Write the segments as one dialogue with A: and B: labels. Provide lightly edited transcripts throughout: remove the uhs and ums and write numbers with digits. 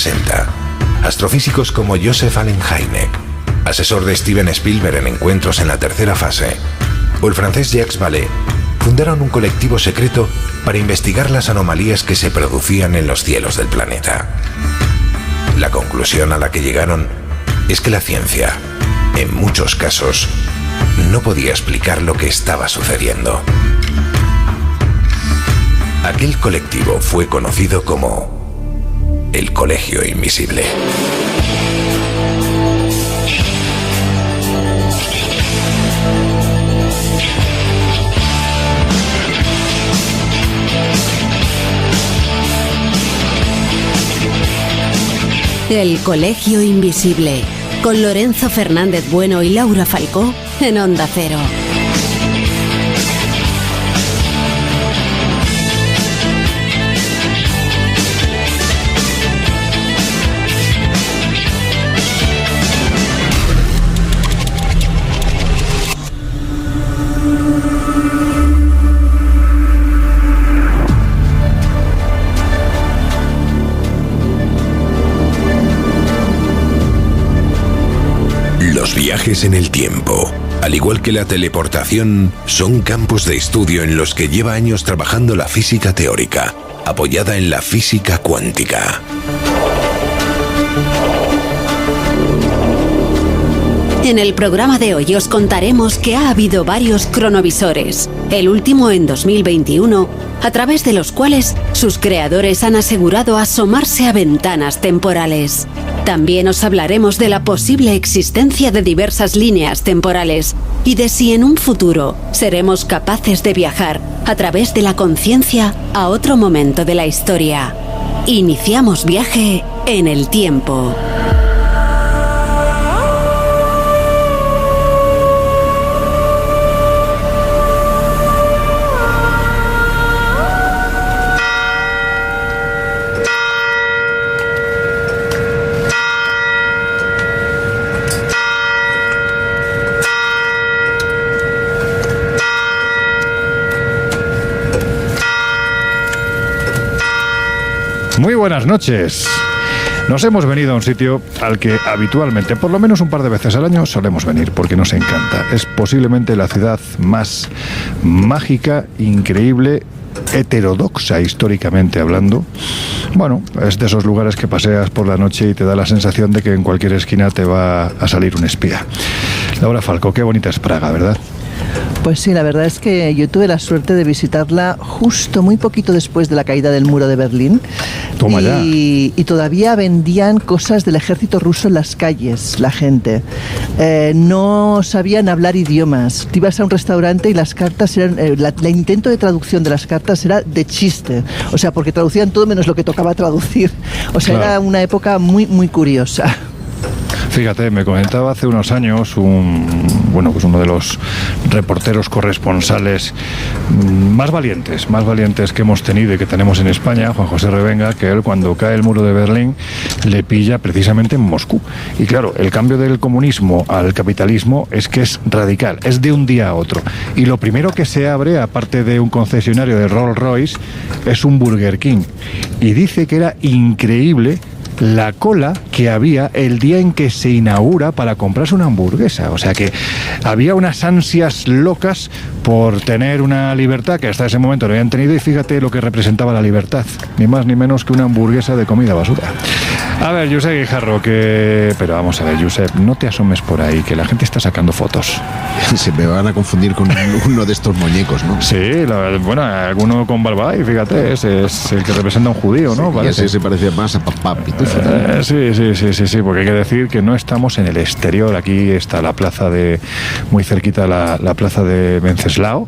A: 60, astrofísicos como Joseph Allen Hynek, asesor de Steven Spielberg en encuentros en la tercera fase, o el francés Jacques Vallée, fundaron un colectivo secreto para investigar las anomalías que se producían en los cielos del planeta. La conclusión a la que llegaron es que la ciencia, en muchos casos, no podía explicar lo que estaba sucediendo. Aquel colectivo fue conocido como el Colegio Invisible.
B: El Colegio Invisible, con Lorenzo Fernández Bueno y Laura Falcó en Onda Cero.
A: Los viajes en el tiempo, al igual que la teleportación, son campos de estudio en los que lleva años trabajando la física teórica, apoyada en la física cuántica.
B: En el programa de hoy os contaremos que ha habido varios cronovisores, el último en 2021, a través de los cuales sus creadores han asegurado asomarse a ventanas temporales. También os hablaremos de la posible existencia de diversas líneas temporales y de si en un futuro seremos capaces de viajar a través de la conciencia a otro momento de la historia. Iniciamos viaje en el tiempo.
C: Muy buenas noches. Nos hemos venido a un sitio al que habitualmente, por lo menos un par de veces al año, solemos venir, porque nos encanta. Es posiblemente la ciudad más mágica, increíble, heterodoxa históricamente hablando. Bueno, es de esos lugares que paseas por la noche y te da la sensación de que en cualquier esquina te va a salir un espía. Laura Falcó, qué bonita es Praga, ¿verdad?
D: Pues sí, la verdad es que yo tuve la suerte de visitarla justo muy poquito después de la caída del muro de Berlín.
C: Toma ya.
D: Y todavía vendían cosas del ejército ruso en las calles, la gente. No sabían hablar idiomas. Te ibas a un restaurante y las cartas eran... el intento de traducción de las cartas era de chiste. O sea, porque traducían todo menos lo que tocaba traducir. O sea, claro, era una época muy, muy curiosa.
C: Fíjate, me comentaba hace unos años uno de los reporteros corresponsales más valientes que hemos tenido y que tenemos en España, Juan José Revenga, que él cuando cae el muro de Berlín le pilla precisamente en Moscú. Y claro, el cambio del comunismo al capitalismo es que es radical, es de un día a otro. Y lo primero que se abre, aparte de un concesionario de Rolls Royce, es un Burger King. Y dice que era increíble la cola que había el día en que se inaugura para comprarse una hamburguesa. O sea que había unas ansias locas por tener una libertad que hasta ese momento no habían tenido, y fíjate lo que representaba la libertad, ni más ni menos que una hamburguesa de comida basura. A ver, Josep Guijarro, pero vamos a ver, Josep, no te asomes por ahí, que la gente está sacando fotos.
E: Se me van a confundir con uno de estos muñecos, ¿no?
C: Sí, alguno con barba, y fíjate, ese es el que representa a un judío, ¿no?
E: Sí, ese se parece más a Papá Pitufo.
C: Sí, porque hay que decir que no estamos en el exterior. Aquí está la plaza muy cerquita la plaza de Venceslao,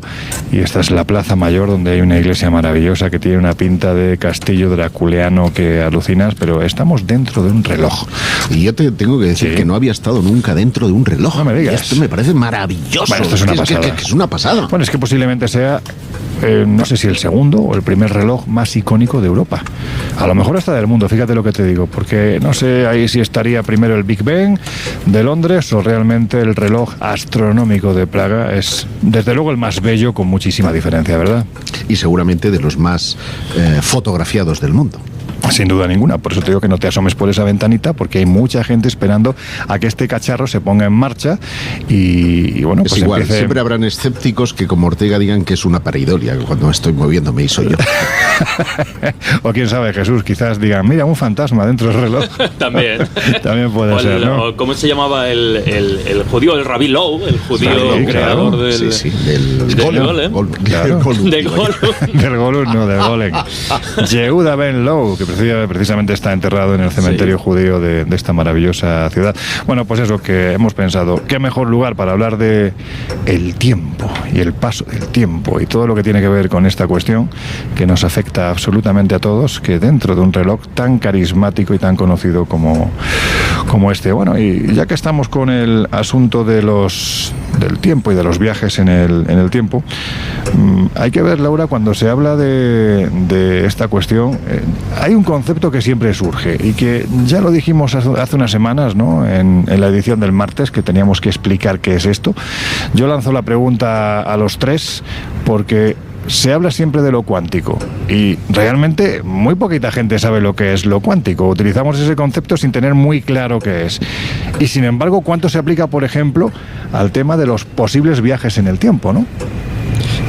C: y esta es la plaza mayor, donde hay una iglesia maravillosa que tiene una pinta de castillo draculeano que alucinas, pero estamos dentro de un reloj.
E: Y yo te tengo que decir que no había estado nunca dentro de un reloj.
C: No me digas.
E: Esto me parece maravilloso.
C: Bueno, esto es una pasada.
E: Es una pasada.
C: Bueno, es que posiblemente sea, no sé si el segundo o el primer reloj más icónico de Europa. A lo mejor hasta del mundo, fíjate lo que te digo, porque no sé ahí si estaría primero el Big Ben de Londres o realmente el reloj astronómico de Praga. Es desde luego el más bello, con muchísima diferencia, ¿verdad?
E: Y seguramente de los más fotografiados del mundo.
C: Sin duda ninguna, por eso te digo que no te asomes por esa ventanita, porque hay mucha gente esperando a que este cacharro se ponga en marcha y bueno,
E: es
C: pues
E: igual,
C: empiece...
E: siempre habrán escépticos que como Ortega digan que es una pareidolia cuando estoy moviéndome y soy yo.
C: O quién sabe, Jesús, quizás digan, mira, un fantasma dentro del reloj.
F: También
C: puede ser, ¿no?
F: ¿Cómo se llamaba el judío, el Rabbi Lowe, el judío creador del Golem? Del
C: Golem, no, del Golem. Yehuda Ben Lowe, que precisamente está enterrado en el cementerio judío de esta maravillosa ciudad. Bueno, pues eso, que hemos pensado, qué mejor lugar para hablar de el tiempo y el paso del tiempo y todo lo que tiene que ver con esta cuestión que nos afecta absolutamente a todos, que dentro de un reloj tan carismático y tan conocido como este. Bueno, y ya que estamos con el asunto del tiempo y de los viajes en el tiempo, hay que ver, Laura, cuando se habla de esta cuestión, hay un concepto que siempre surge y que ya lo dijimos hace unas semanas, ¿no? En la edición del martes, que teníamos que explicar qué es esto. Yo lanzo la pregunta a los tres porque se habla siempre de lo cuántico y realmente muy poquita gente sabe lo que es lo cuántico. Utilizamos ese concepto sin tener muy claro qué es. Y sin embargo, ¿cuánto se aplica, por ejemplo, al tema de los posibles viajes en el tiempo, ¿no?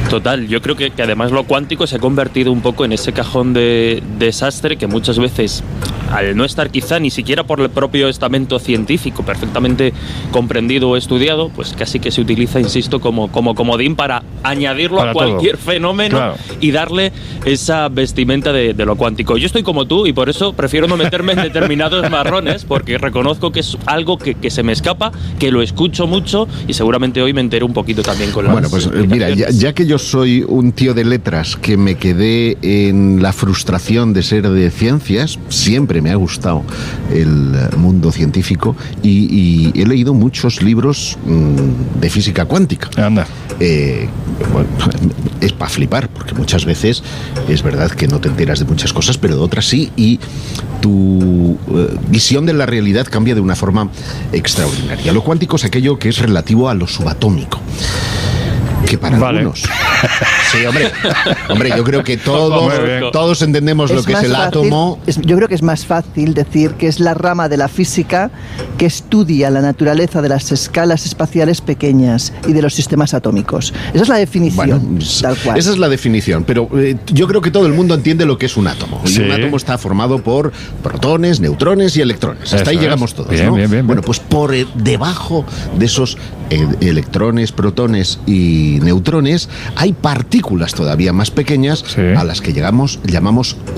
F: Total, yo creo que además lo cuántico se ha convertido un poco en ese cajón de desastre que muchas veces, al no estar quizá ni siquiera por el propio estamento científico perfectamente comprendido o estudiado, pues casi que se utiliza, insisto, como comodín para añadirlo para a cualquier fenómeno, claro, y darle esa vestimenta de lo cuántico. Yo estoy como tú y por eso prefiero no meterme en determinados marrones, porque reconozco que es algo que se me escapa, que lo escucho mucho y seguramente hoy me entero un poquito también con las...
E: Bueno, pues mira, ya que yo soy un tío de letras que me quedé en la frustración de ser de ciencias, siempre me ha gustado el mundo científico y he leído muchos libros de física cuántica.
C: Anda.
E: Bueno, es para flipar, porque muchas veces es verdad que no te enteras de muchas cosas, pero de otras sí, y tu visión de la realidad cambia de una forma extraordinaria. Lo cuántico es aquello que es relativo a lo subatómico, que para algunos... Sí, hombre, yo creo que todos entendemos lo que es el átomo.
D: Yo creo que es más fácil decir que es la rama de la física que estudia la naturaleza de las escalas espaciales pequeñas y de los sistemas atómicos. Esa es la definición, tal cual.
E: Esa es la definición, pero yo creo que todo el mundo entiende lo que es un átomo.
C: Sí.
E: Y un átomo está formado por protones, neutrones y electrones. Hasta ahí llegamos todos,
C: bien,
E: ¿no?
C: Bien.
E: Bueno, pues por debajo de esos electrones, protones y neutrones hay partículas todavía más pequeñas, sí, a las que llamamos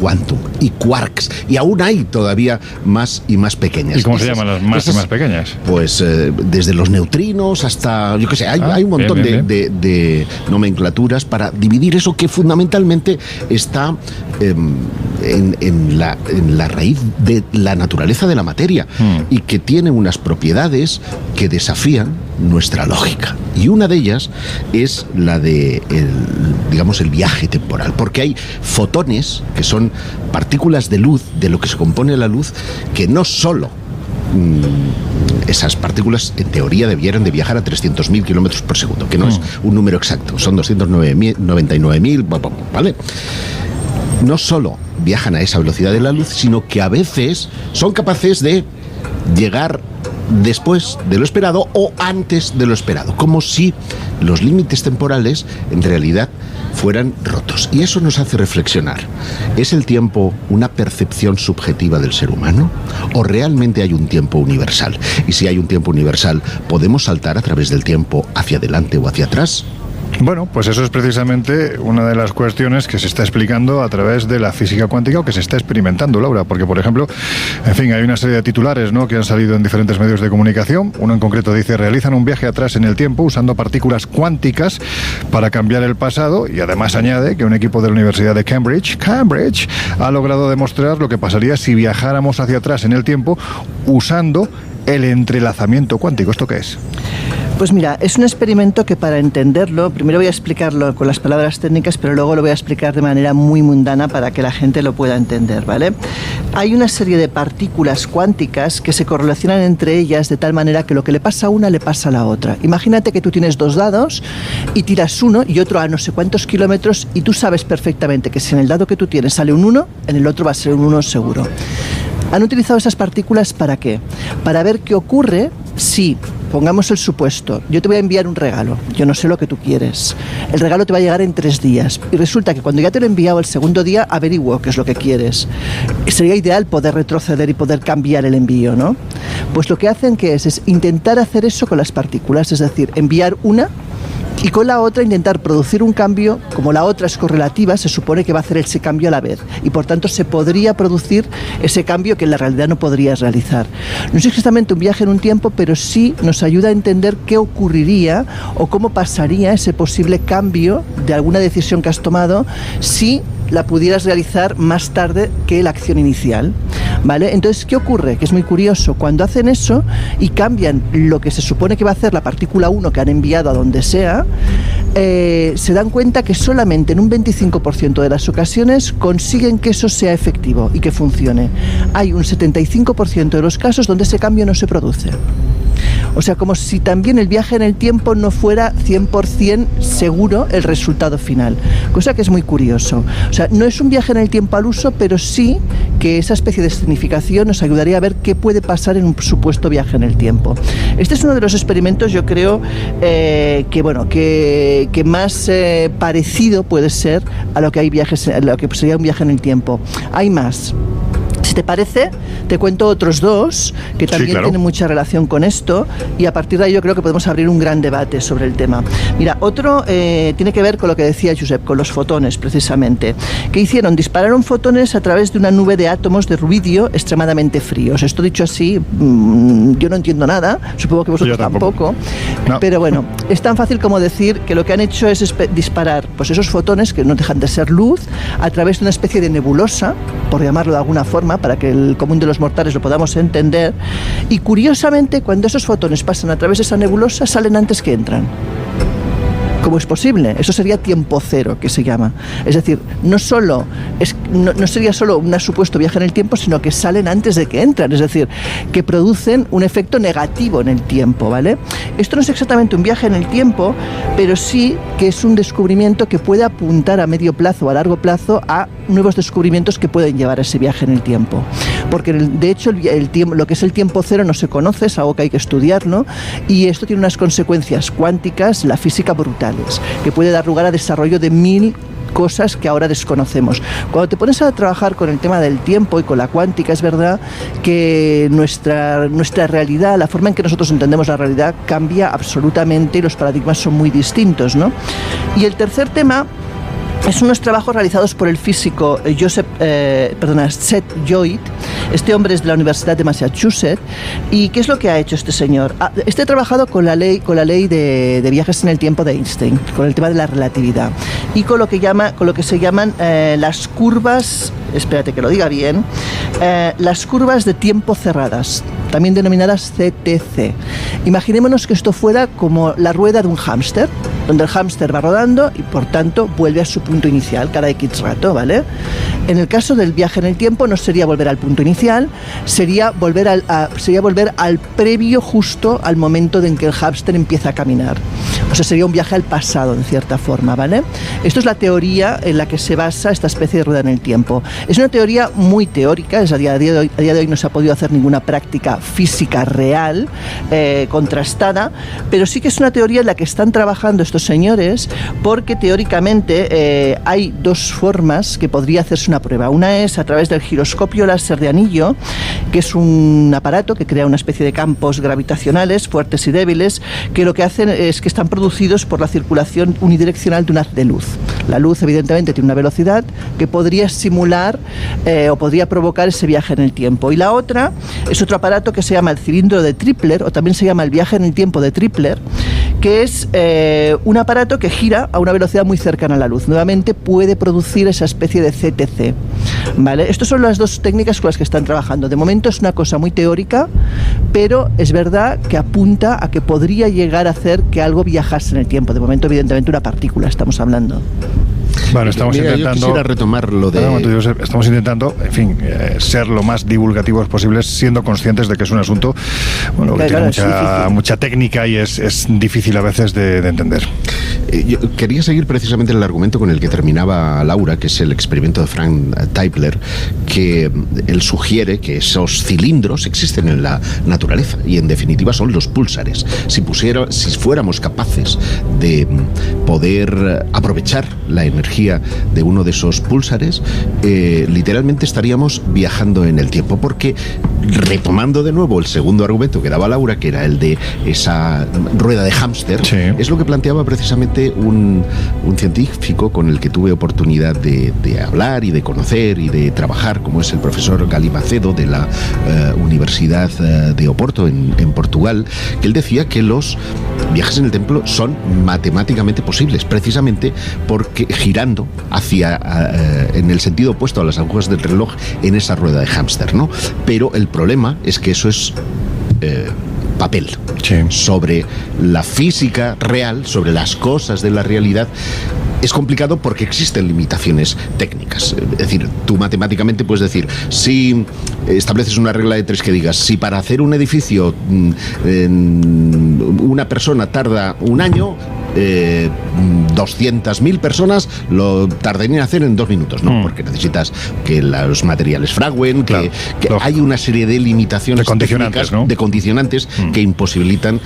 E: quantum y quarks, y aún hay todavía más y más pequeñas.
C: ¿Y cómo se llaman las más y más pequeñas?
E: Pues desde los neutrinos hasta, yo qué sé, hay un montón de nomenclaturas para dividir eso que fundamentalmente está en la raíz de la naturaleza de la materia y que tiene unas propiedades que desafían nuestra lógica. Y una de ellas es la de el viaje temporal, porque hay fotones, que son partículas de luz, de lo que se compone la luz, que no solo esas partículas en teoría debieran de viajar a 300.000 kilómetros por segundo, que no es un número exacto, son 299.000, ¿vale? No solo viajan a esa velocidad de la luz, sino que a veces son capaces de llegar después de lo esperado o antes de lo esperado, como si los límites temporales en realidad fueran rotos. Y eso nos hace reflexionar. ¿Es el tiempo una percepción subjetiva del ser humano? ¿O realmente hay un tiempo universal? Y si hay un tiempo universal, ¿podemos saltar a través del tiempo hacia adelante o hacia atrás?
C: Bueno, pues eso es precisamente una de las cuestiones que se está explicando a través de la física cuántica o que se está experimentando, Laura, porque, por ejemplo, en fin, hay una serie de titulares, ¿no?, que han salido en diferentes medios de comunicación. Uno en concreto dice: realizan un viaje atrás en el tiempo usando partículas cuánticas para cambiar el pasado, y además añade que un equipo de la Universidad de Cambridge ha logrado demostrar lo que pasaría si viajáramos hacia atrás en el tiempo usando el entrelazamiento cuántico. ¿Esto qué es?
D: Pues mira, es un experimento que para entenderlo, primero voy a explicarlo con las palabras técnicas, pero luego lo voy a explicar de manera muy mundana para que la gente lo pueda entender, ¿vale? Hay una serie de partículas cuánticas que se correlacionan entre ellas de tal manera que lo que le pasa a una le pasa a la otra. Imagínate que tú tienes 2 dados y tiras uno y otro a no sé cuántos kilómetros y tú sabes perfectamente que si en el dado que tú tienes sale un 1, en el otro va a ser un 1 seguro. ¿Han utilizado esas partículas para qué? Para ver qué ocurre si, pongamos el supuesto, yo te voy a enviar un regalo, yo no sé lo que tú quieres, el regalo te va a llegar en 3 días y resulta que cuando ya te lo he enviado el segundo día averiguo qué es lo que quieres. Sería ideal poder retroceder y poder cambiar el envío, ¿no? Pues lo que hacen que es intentar hacer eso con las partículas, es decir, enviar una y con la otra intentar producir un cambio. Como la otra es correlativa, se supone que va a hacer ese cambio a la vez y por tanto se podría producir ese cambio que en la realidad no podrías realizar. No es exactamente un viaje en un tiempo, pero sí nos ayuda a entender qué ocurriría o cómo pasaría ese posible cambio de alguna decisión que has tomado si la pudieras realizar más tarde que la acción inicial, ¿vale? Entonces, ¿qué ocurre? Que es muy curioso, cuando hacen eso y cambian lo que se supone que va a hacer la partícula 1 que han enviado a donde sea, se dan cuenta que solamente en un 25% de las ocasiones consiguen que eso sea efectivo y que funcione. Hay un 75% de los casos donde ese cambio no se produce. O sea, como si también el viaje en el tiempo no fuera 100% seguro el resultado final, cosa que es muy curioso. O sea, no es un viaje en el tiempo al uso, pero sí que esa especie de significación nos ayudaría a ver qué puede pasar en un supuesto viaje en el tiempo. Este es uno de los experimentos, yo creo, que más parecido puede ser a lo que hay viajes, a lo que sería un viaje en el tiempo. Hay más. Si te parece, te cuento otros 2 que también tienen mucha relación con esto y a partir de ahí yo creo que podemos abrir un gran debate sobre el tema. Mira, otro tiene que ver con lo que decía Josep, con los fotones precisamente. ¿Qué hicieron? Dispararon fotones a través de una nube de átomos de rubidio extremadamente fríos. Esto dicho así, yo no entiendo nada, supongo que vosotros tampoco. No. Pero bueno, es tan fácil como decir que lo que han hecho es disparar pues esos fotones, que no dejan de ser luz, a través de una especie de nebulosa, por llamarlo de alguna forma, para que el común de los mortales lo podamos entender, y curiosamente cuando esos fotones pasan a través de esa nebulosa salen antes que entran. ¿Cómo es posible? Eso sería tiempo cero, que se llama. Es decir, no sería solo un supuesto viaje en el tiempo, sino que salen antes de que entran. Es decir, que producen un efecto negativo en el tiempo, ¿vale? Esto no es exactamente un viaje en el tiempo, pero sí que es un descubrimiento que puede apuntar a medio plazo o a largo plazo a nuevos descubrimientos que pueden llevar a ese viaje en el tiempo. Porque, de hecho, lo que es el tiempo cero no se conoce, es algo que hay que estudiarlo, y esto tiene unas consecuencias cuánticas, la física brutal, que puede dar lugar a desarrollo de 1000 cosas que ahora desconocemos. Cuando te pones a trabajar con el tema del tiempo y con la cuántica, es verdad que nuestra realidad, la forma en que nosotros entendemos la realidad cambia absolutamente y los paradigmas son muy distintos, ¿no? Y el tercer tema es unos trabajos realizados por el físico Seth Yoit. Este hombre es de la Universidad de Massachusetts. ¿Y qué es lo que ha hecho este señor? Este ha trabajado con la ley de viajes en el tiempo de Einstein, con el tema de la relatividad y con lo que se llaman las curvas, espérate que lo diga bien, las curvas de tiempo cerradas, también denominadas CTC. Imaginémonos que esto fuera como la rueda de un hámster, donde el hámster va rodando y por tanto vuelve a su punto inicial cada X rato, ¿vale? En el caso del viaje en el tiempo no sería volver al punto inicial, sería volver al previo, justo al momento en que el hámster empieza a caminar. O sea, sería un viaje al pasado, en cierta forma, ¿vale? Esto es la teoría en la que se basa esta especie de rueda en el tiempo. Es una teoría muy teórica, a día de hoy no se ha podido hacer ninguna práctica física real, contrastada, pero sí que es una teoría en la que están trabajando estos señores, porque teóricamente hay 2 formas que podría hacerse una prueba. Una es a través del giroscopio láser de anillo, que es un aparato que crea una especie de campos gravitacionales fuertes y débiles, que lo que hacen es que están producidos por la circulación unidireccional de un haz de luz. La luz evidentemente tiene una velocidad que podría simular o podría provocar ese viaje en el tiempo. Y la otra es otro aparato que se llama el cilindro de Tripler, o también se llama el viaje en el tiempo de Tripler, que es un aparato que gira a una velocidad muy cercana a la luz. Nuevamente puede producir esa especie de CTC, ¿vale? Estas son las dos técnicas con las que están trabajando. De momento es una cosa muy teórica, pero es verdad que apunta a que podría llegar a hacer que algo viajase en el tiempo. De momento, evidentemente, una partícula estamos hablando.
C: Bueno, estamos intentando...
E: Yo quisiera retomar lo de...
C: Estamos intentando, en fin, ser lo más divulgativos posibles, siendo conscientes de que es un asunto, bueno, que tiene mucha técnica y es difícil a veces de entender.
E: Yo quería seguir precisamente el argumento con el que terminaba Laura, que es el experimento de Frank Tipler, que él sugiere que esos cilindros existen en la naturaleza y en definitiva son los púlsares. Si fuéramos capaces de poder aprovechar la energía de uno de esos púlsares, literalmente estaríamos viajando en el tiempo, porque, retomando de nuevo el segundo argumento que daba Laura, que era el de esa rueda de hámster, sí, es lo que planteaba precisamente un científico con el que tuve oportunidad de hablar y de conocer y de trabajar, como es el profesor Gali Macedo de la Universidad de Oporto en Portugal, que él decía que los viajes en el tiempo son matemáticamente posibles, precisamente porque girando hacia en el sentido opuesto a las agujas del reloj en esa rueda de hámster, ¿no? Pero el problema es que eso es papel, sí, sobre la física real, sobre las cosas de la realidad. Es complicado porque existen limitaciones técnicas. Es decir, tú matemáticamente puedes decir, si estableces una regla de 3 que digas, si para hacer un edificio una persona tarda un año, 200.000 personas lo tardarían en hacer en 2 minutos, ¿no? Porque necesitas que los materiales fraguen, claro, que hay una serie de limitaciones, de condicionantes, técnicas, ¿no? De condicionantes que imposibilitan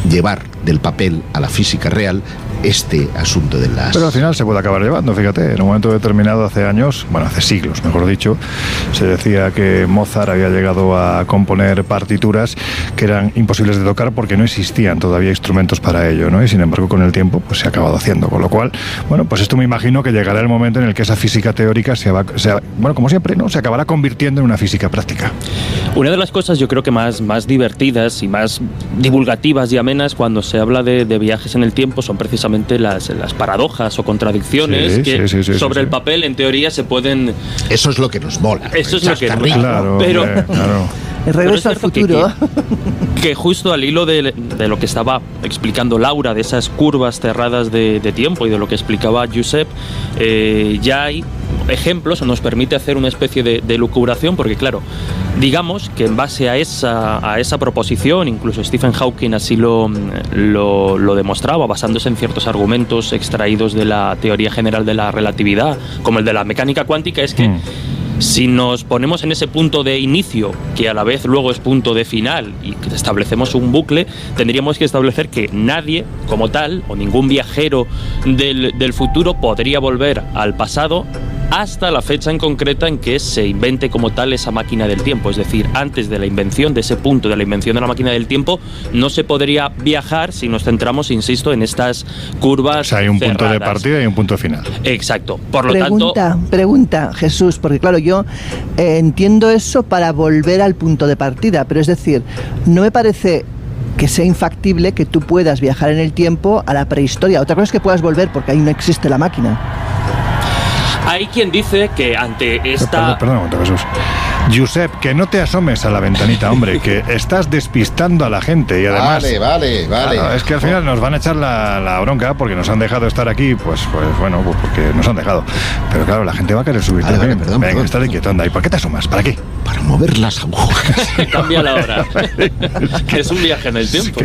E: llevar del papel a la física real este asunto de las...
C: Pero al final se puede acabar llevando, fíjate, en un momento determinado hace años, bueno, hace siglos, mejor dicho, se decía que Mozart había llegado a componer partituras que eran imposibles de tocar porque no existían todavía instrumentos para ello, ¿no? Y sin embargo, con el tiempo, pues se ha acabado haciendo, con lo cual, bueno, pues esto me imagino que llegará el momento en el que esa física teórica bueno, como siempre, ¿no? Se acabará convirtiendo en una física práctica.
F: Una de las cosas yo creo que más divertidas y más divulgativas y amenas cuando se habla de viajes en el tiempo son precisamente las paradojas o contradicciones sobre el papel en teoría se pueden...
E: Eso es lo que nos mola.
F: Eso es lo que nos
C: mola. Claro,
F: pero...
C: claro.
D: El regreso al futuro.
F: Que justo al hilo de lo que estaba explicando Laura, de esas curvas cerradas de tiempo y de lo que explicaba Josep, ya hay ejemplos, nos permite hacer una especie de lucubración, porque claro, digamos que en base a esa proposición, incluso Stephen Hawking así lo demostraba, basándose en ciertos argumentos extraídos de la teoría general de la relatividad, como el de la mecánica cuántica, es que si nos ponemos en ese punto de inicio, que a la vez luego es punto de final, y que establecemos un bucle, tendríamos que establecer que nadie, como tal, o ningún viajero del futuro podría volver al pasado hasta la fecha en concreta en que se invente como tal esa máquina del tiempo. Es decir, antes de la invención, de ese punto de la invención de la máquina del tiempo, no se podría viajar si nos centramos, insisto, en estas curvas.
C: O sea, hay un
F: cerradas.
C: Punto de partida y un punto final.
F: Exacto. Por lo tanto...
D: Pregunta, Jesús, porque claro, yo entiendo eso para volver al punto de partida, pero es decir, no me parece que sea infactible que tú puedas viajar en el tiempo a la prehistoria. Otra cosa es que puedas volver porque ahí no existe la máquina.
F: Hay quien dice que ante esta...
C: Perdón un momento, Jesús. Josep, que no te asomes a la ventanita, hombre, que estás despistando a la gente y además...
E: Vale.
C: Claro, es que al final nos van a echar la bronca porque nos han dejado estar aquí, pues bueno, pues porque nos han dejado. Pero claro, la gente va a querer subir también. Venga, estate quieto, anda. ¿Y por qué te asomas? ¿Para qué?
E: Para mover las agujas.
F: Cambia la hora. Que es un viaje en el tiempo.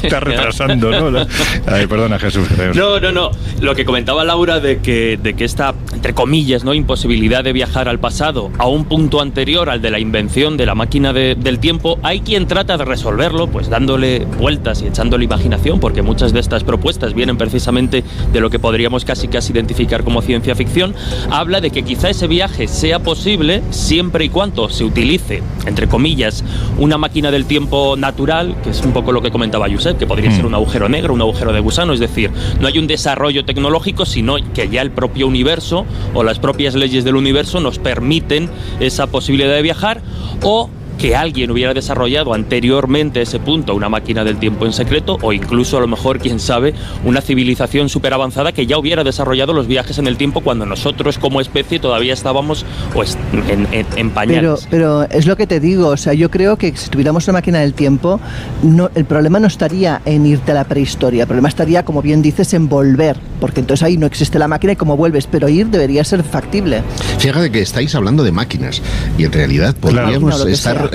C: Está retrasando, ¿no? Ay, perdona, Jesús.
F: No. Lo que comentaba Laura de que esta, entre comillas, ¿no?, imposibilidad de viajar al pasado a un punto anterior al de la invención de la máquina del tiempo, hay quien trata de resolverlo pues dándole vueltas y echándole imaginación, porque muchas de estas propuestas vienen precisamente de lo que podríamos casi identificar como ciencia ficción. Habla de que quizá ese viaje sea posible siempre y cuando se utilice, entre comillas, una máquina del tiempo natural, que es un poco lo que comentaba Josep, que podría ser un agujero negro, un agujero de gusano, es decir, no hay un desarrollo tecnológico, sino que ya el propio universo o las propias leyes del universo nos permiten esa posibilidad de viajar, o que alguien hubiera desarrollado anteriormente a ese punto una máquina del tiempo en secreto, o incluso a lo mejor, quién sabe, una civilización súper avanzada que ya hubiera desarrollado los viajes en el tiempo cuando nosotros como especie todavía estábamos pues, en pañales.
D: Pero es lo que te digo, o sea, yo creo que si tuviéramos una máquina del tiempo, el problema no estaría en irte a la prehistoria, el problema estaría, como bien dices, en volver, porque entonces ahí no existe la máquina y cómo vuelves, pero ir debería ser factible.
E: Fíjate que estáis hablando de máquinas y en realidad podríamos estar...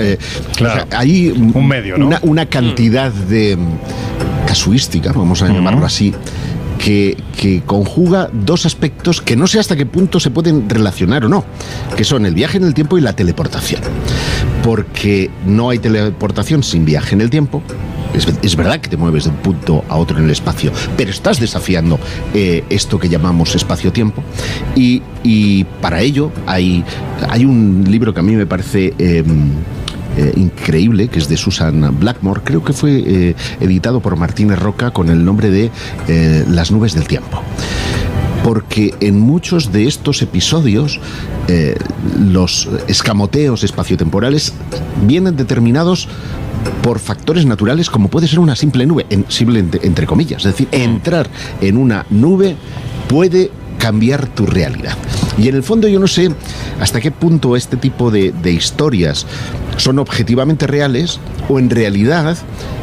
C: Claro.
E: O sea, hay
C: un medio, ¿no?
E: una cantidad de casuística, vamos a llamarlo así, que conjuga dos aspectos que no sé hasta qué punto se pueden relacionar o no, que son el viaje en el tiempo y la teleportación. Porque no hay teleportación sin viaje en el tiempo. Es verdad que te mueves de un punto a otro en el espacio, pero estás desafiando esto que llamamos espacio-tiempo. Y para ello hay un libro que a mí me parece... increíble, que es de Susan Blackmore, creo que fue editado por Martínez Roca con el nombre de Las nubes del tiempo. Porque en muchos de estos episodios los escamoteos espaciotemporales vienen determinados por factores naturales, como puede ser una simple nube, simple entre comillas, es decir, entrar en una nube puede cambiar tu realidad. Y en el fondo yo no sé hasta qué punto este tipo de historias son objetivamente reales o en realidad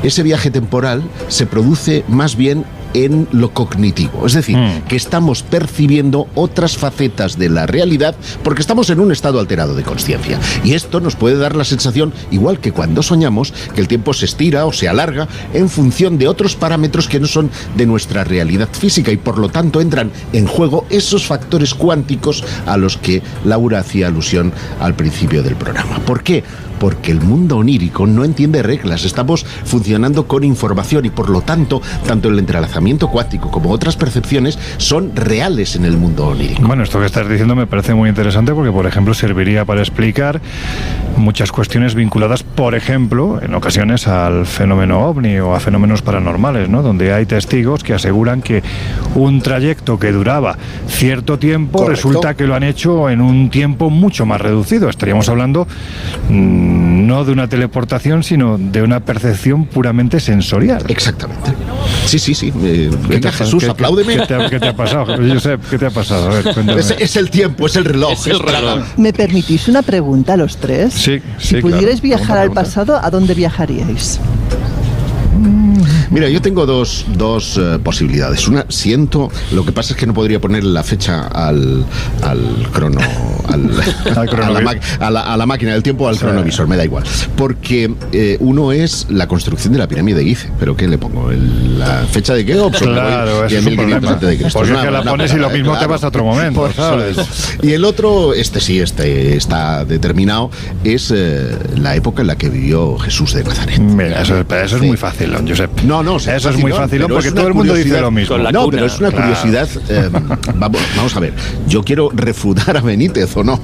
E: ese viaje temporal se produce más bien en lo cognitivo, es decir, que estamos percibiendo otras facetas de la realidad porque estamos en un estado alterado de consciencia. Y esto nos puede dar la sensación, igual que cuando soñamos, que el tiempo se estira o se alarga en función de otros parámetros que no son de nuestra realidad física y por lo tanto entran en juego esos factores cuánticos a los que Laura hacía alusión al principio del programa. ¿Por qué? Porque el mundo onírico no entiende reglas, estamos funcionando con información y por lo tanto, tanto el entrelazamiento cuántico como otras percepciones son reales en el mundo onírico.
C: Bueno, esto que estás diciendo me parece muy interesante porque, por ejemplo, serviría para explicar muchas cuestiones vinculadas, por ejemplo, en ocasiones al fenómeno ovni o a fenómenos paranormales, ¿no? Donde hay testigos que aseguran que un trayecto que duraba cierto tiempo, correcto, resulta que lo han hecho en un tiempo mucho más reducido. Estaríamos hablando no de una teleportación, sino de una percepción puramente sensorial.
E: Exactamente. Sí. Venga, Jesús, apláudeme.
C: ¿Qué te ha pasado? Josep, ¿qué te ha pasado? A ver, cuéntame.
E: Es el tiempo, es el reloj.
F: Es el reloj.
D: ¿Me permitís una pregunta a los tres?
C: Sí,
D: si pudierais viajar al pasado, ¿a dónde viajaríais?
E: Mira, yo tengo dos posibilidades. Una, lo que pasa es que no podría poner la fecha a la máquina del tiempo, al cronovisor, me da igual. Porque uno es la construcción de la pirámide de Giza. ¿Pero qué le pongo? ¿La fecha de qué?
C: Claro, es un problema. Porque que la pones y lo mismo te vas a otro momento, ¿sabes?
E: Y el otro, este está determinado, es la época en la que vivió Jesús de Nazaret.
C: Mira, eso es muy fácil, don Josep.
E: No,
C: eso es muy fácil, porque todo el mundo dice lo mismo.
E: No, pero es una curiosidad. Vamos a ver, yo quiero refutar a Benítez, ¿o no?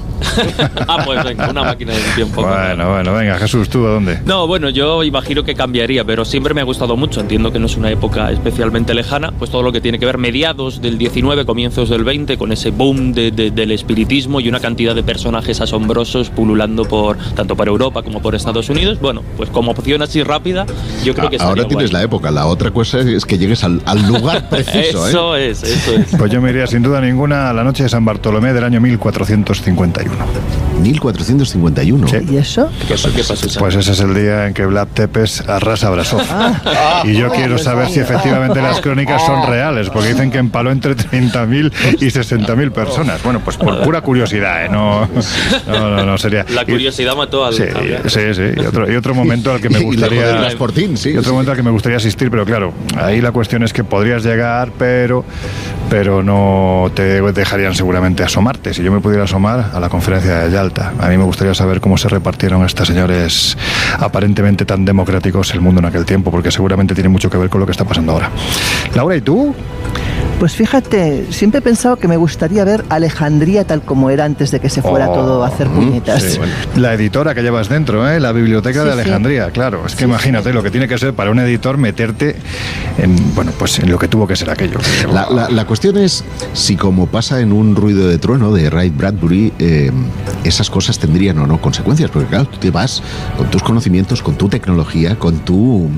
F: Pues venga, una máquina del tiempo.
C: Bueno, venga, Jesús, ¿tú a dónde?
F: No, bueno, yo imagino que cambiaría, pero siempre me ha gustado mucho. Entiendo que no es una época especialmente lejana, pues todo lo que tiene que ver mediados del 19, comienzos del 20, con ese boom del espiritismo y una cantidad de personajes asombrosos pululando tanto por Europa como por Estados Unidos. Bueno, pues como opción así rápida, yo creo que
E: ahora tienes la época. La otra cosa es que llegues al lugar preciso.
F: Eso es.
C: Pues yo me iría sin duda ninguna a la noche de San Bartolomé del año 1451.
E: 1451.
C: Sí.
D: ¿Y eso?
F: ¿Qué pasó?
C: Pues ese es el día en que Vlad Tepes arrasa Brasov. Y yo quiero saber si efectivamente las crónicas son reales, porque dicen que empaló entre 30.000 y 60.000 personas. Bueno, pues por pura curiosidad, No sería...
F: La curiosidad mató al...
C: Sí. Y otro momento al que me gustaría... otro momento al que me gustaría asistir, pero claro, ahí la cuestión es que podrías llegar, pero no te dejarían seguramente asomarte. Si yo me pudiera asomar a la conferencia de Yalta, a mí me gustaría saber cómo se repartieron estos señores aparentemente tan democráticos el mundo en aquel tiempo, porque seguramente tiene mucho que ver con lo que está pasando ahora. Laura, ¿y tú?
D: Pues fíjate, siempre he pensado que me gustaría ver Alejandría tal como era antes de que se fuera todo a hacer puñetas.
C: Sí, bueno. La editora que llevas dentro, la biblioteca de Alejandría, claro. Es que imagínate lo que tiene que ser para un editor meterte en, bueno, pues en lo que tuvo que ser aquello.
E: La cuestión es si, como pasa en Un ruido de trueno de Ray Bradbury, esas cosas tendrían o no consecuencias, porque claro, tú te vas con tus conocimientos, con tu tecnología, con tu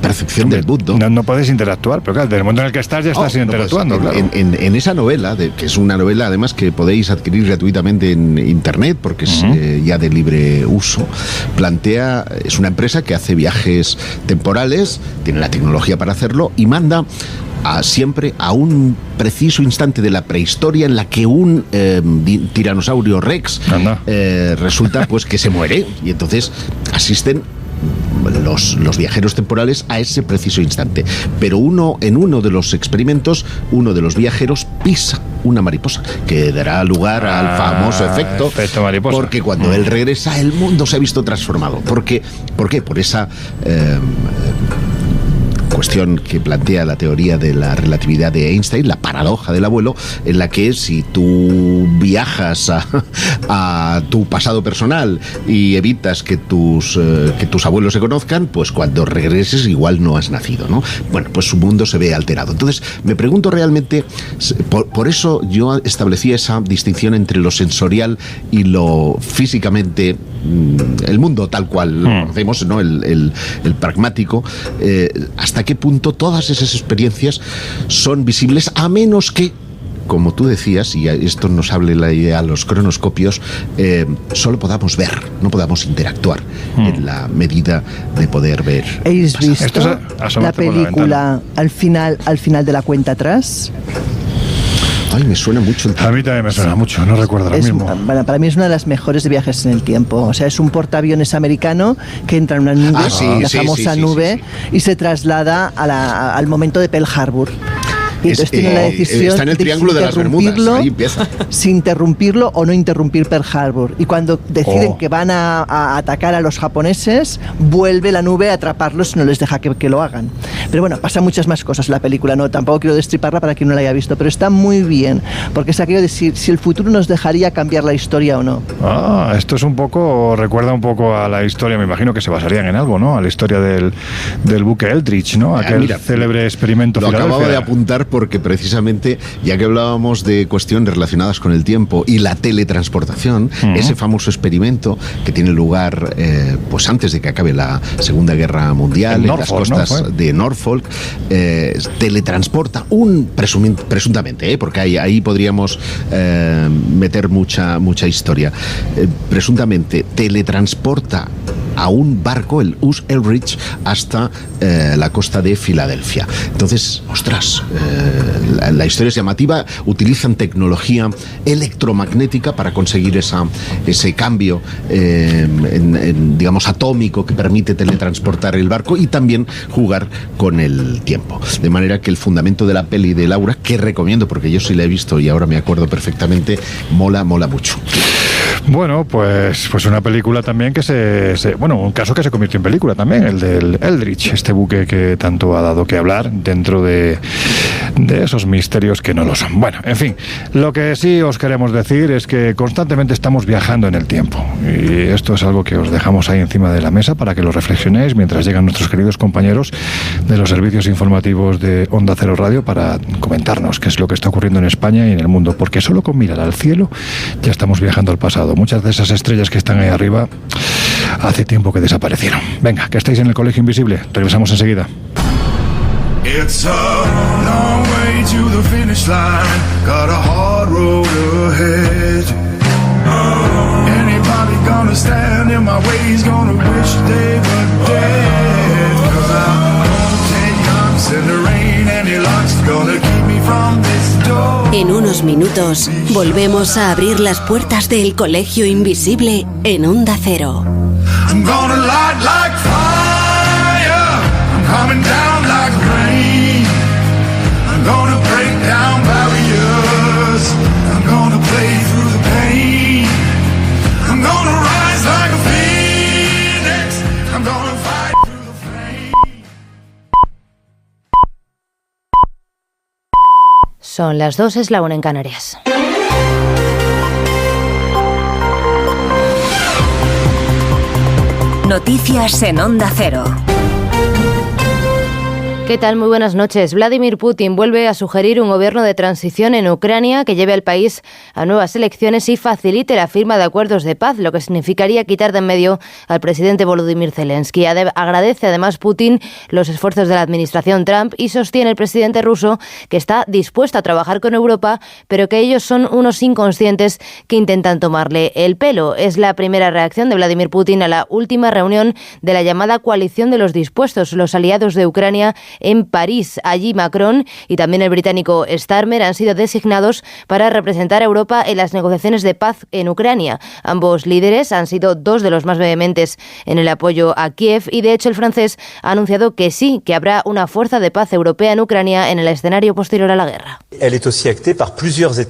E: percepción del mundo.
C: No puedes interactuar, pero claro, desde el momento en el que estás ya estás interactuando. Claro.
E: En esa novela, que es una novela además que podéis adquirir gratuitamente en internet porque es ya de libre uso, es una empresa que hace viajes temporales, tiene la tecnología para hacerlo y manda siempre a un preciso instante de la prehistoria en la que un tiranosaurio rex resulta pues que se muere, y entonces asisten los viajeros temporales a ese preciso instante. Pero en uno de los experimentos, uno de los viajeros pisa una mariposa, que dará lugar al famoso efecto mariposa. Porque cuando él regresa, el mundo se ha visto transformado. ¿Por qué? Por esa cuestión que plantea la teoría de la relatividad de Einstein, la paradoja del abuelo, en la que si tú viajas a tu pasado personal y evitas que tus abuelos se conozcan, pues cuando regreses igual no has nacido, ¿no? Bueno, pues su mundo se ve alterado. Entonces, me pregunto realmente, por eso yo establecía esa distinción entre lo sensorial y lo físicamente, el mundo tal cual lo conocemos, ¿no? El pragmático, hasta qué punto todas esas experiencias son visibles, a menos que, como tú decías, y esto nos hable la idea, los cronoscopios, solo podamos ver, no podamos interactuar en la medida de poder ver.
D: ¿Habéis visto la película al final de la cuenta atrás?
E: Ay, me suena mucho el tiempo.
C: A mí también me suena mucho, no recuerdo lo mismo.
D: Bueno, para mí es una de las mejores de viajes en el tiempo. O sea, es un portaaviones americano que entra en una nube, la famosa nube, y se traslada al momento de Pearl Harbor. Y entonces tiene la decisión
E: está en el triángulo de las Bermudas, ahí empieza.
D: Si interrumpirlo o no interrumpir Pearl Harbor. Y cuando deciden que van a atacar a los japoneses, vuelve la nube a atraparlos y no les deja que lo hagan. Pero bueno, pasan muchas más cosas en la película, no, tampoco quiero destriparla para quien no la haya visto, pero está muy bien, porque es aquello de si el futuro nos dejaría cambiar la historia o no.
C: Esto es recuerda un poco a la historia, me imagino que se basarían en algo, ¿no? A la historia del buque Eldridge, ¿no? Aquel célebre experimento.
E: Lo acababa de apuntar porque precisamente, ya que hablábamos de cuestiones relacionadas con el tiempo y la teletransportación, ese famoso experimento que tiene lugar pues antes de que acabe la Segunda Guerra Mundial en las costas de Norfolk, teletransporta presuntamente, porque ahí podríamos meter mucha historia, presuntamente teletransporta a un barco, el US Eldridge, hasta la costa de Filadelfia. Entonces, ostras, la historia es llamativa. Utilizan tecnología electromagnética para conseguir ese cambio digamos atómico que permite teletransportar el barco y también jugar con el tiempo. De manera que el fundamento de la peli de Laura, que recomiendo porque yo sí la he visto y ahora me acuerdo perfectamente, mola mucho.
C: Bueno, pues una película también un caso que se convirtió en película también, el del Eldridge, este buque que tanto ha dado que hablar dentro de esos misterios que no lo son. Bueno, en fin, lo que sí os queremos decir es que constantemente estamos viajando en el tiempo, y esto es algo que os dejamos ahí encima de la mesa para que lo reflexionéis mientras llegan nuestros queridos compañeros de los servicios informativos de Onda Cero Radio para comentarnos qué es lo que está ocurriendo en España y en el mundo, porque solo con mirar al cielo ya estamos viajando al pasado. Muchas de esas estrellas que están ahí arriba hace tiempo que desaparecieron. Venga, que estáis en el Colegio Invisible. Regresamos enseguida.
G: It's a long way to the finish line. Got a hard road ahead. Anybody gonna stand in my way is gonna wish they were dead. 'Cause I'm gonna take knocks in the rain. Any luck's gonna keep me from this door.
B: En unos minutos volvemos a abrir las puertas del Colegio Invisible en Onda Cero.
G: I'm gonna light like fire. I'm coming down like rain. I'm gonna break down barriers. I'm gonna play through the pain. I'm gonna rise like a phoenix. I'm gonna fight through the flame.
H: Son las 2, es la 1 en Canarias.
I: Noticias en Onda Cero.
H: ¿Qué tal? Muy buenas noches. Vladimir Putin vuelve a sugerir un gobierno de transición en Ucrania que lleve al país a nuevas elecciones y facilite la firma de acuerdos de paz, lo que significaría quitar de en medio al presidente Volodymyr Zelensky. Agradece además Putin los esfuerzos de la administración Trump y sostiene el presidente ruso que está dispuesto a trabajar con Europa, pero que ellos son unos inconscientes que intentan tomarle el pelo. Es la primera reacción de Vladimir Putin a la última reunión de la llamada coalición de los dispuestos, los aliados de Ucrania, en París. Allí Macron y también el británico Starmer han sido designados para representar a Europa en las negociaciones de paz en Ucrania. Ambos líderes han sido dos de los más vehementes en el apoyo a Kiev y de hecho el francés ha anunciado que sí, que habrá una fuerza de paz europea en Ucrania en el escenario posterior a la guerra.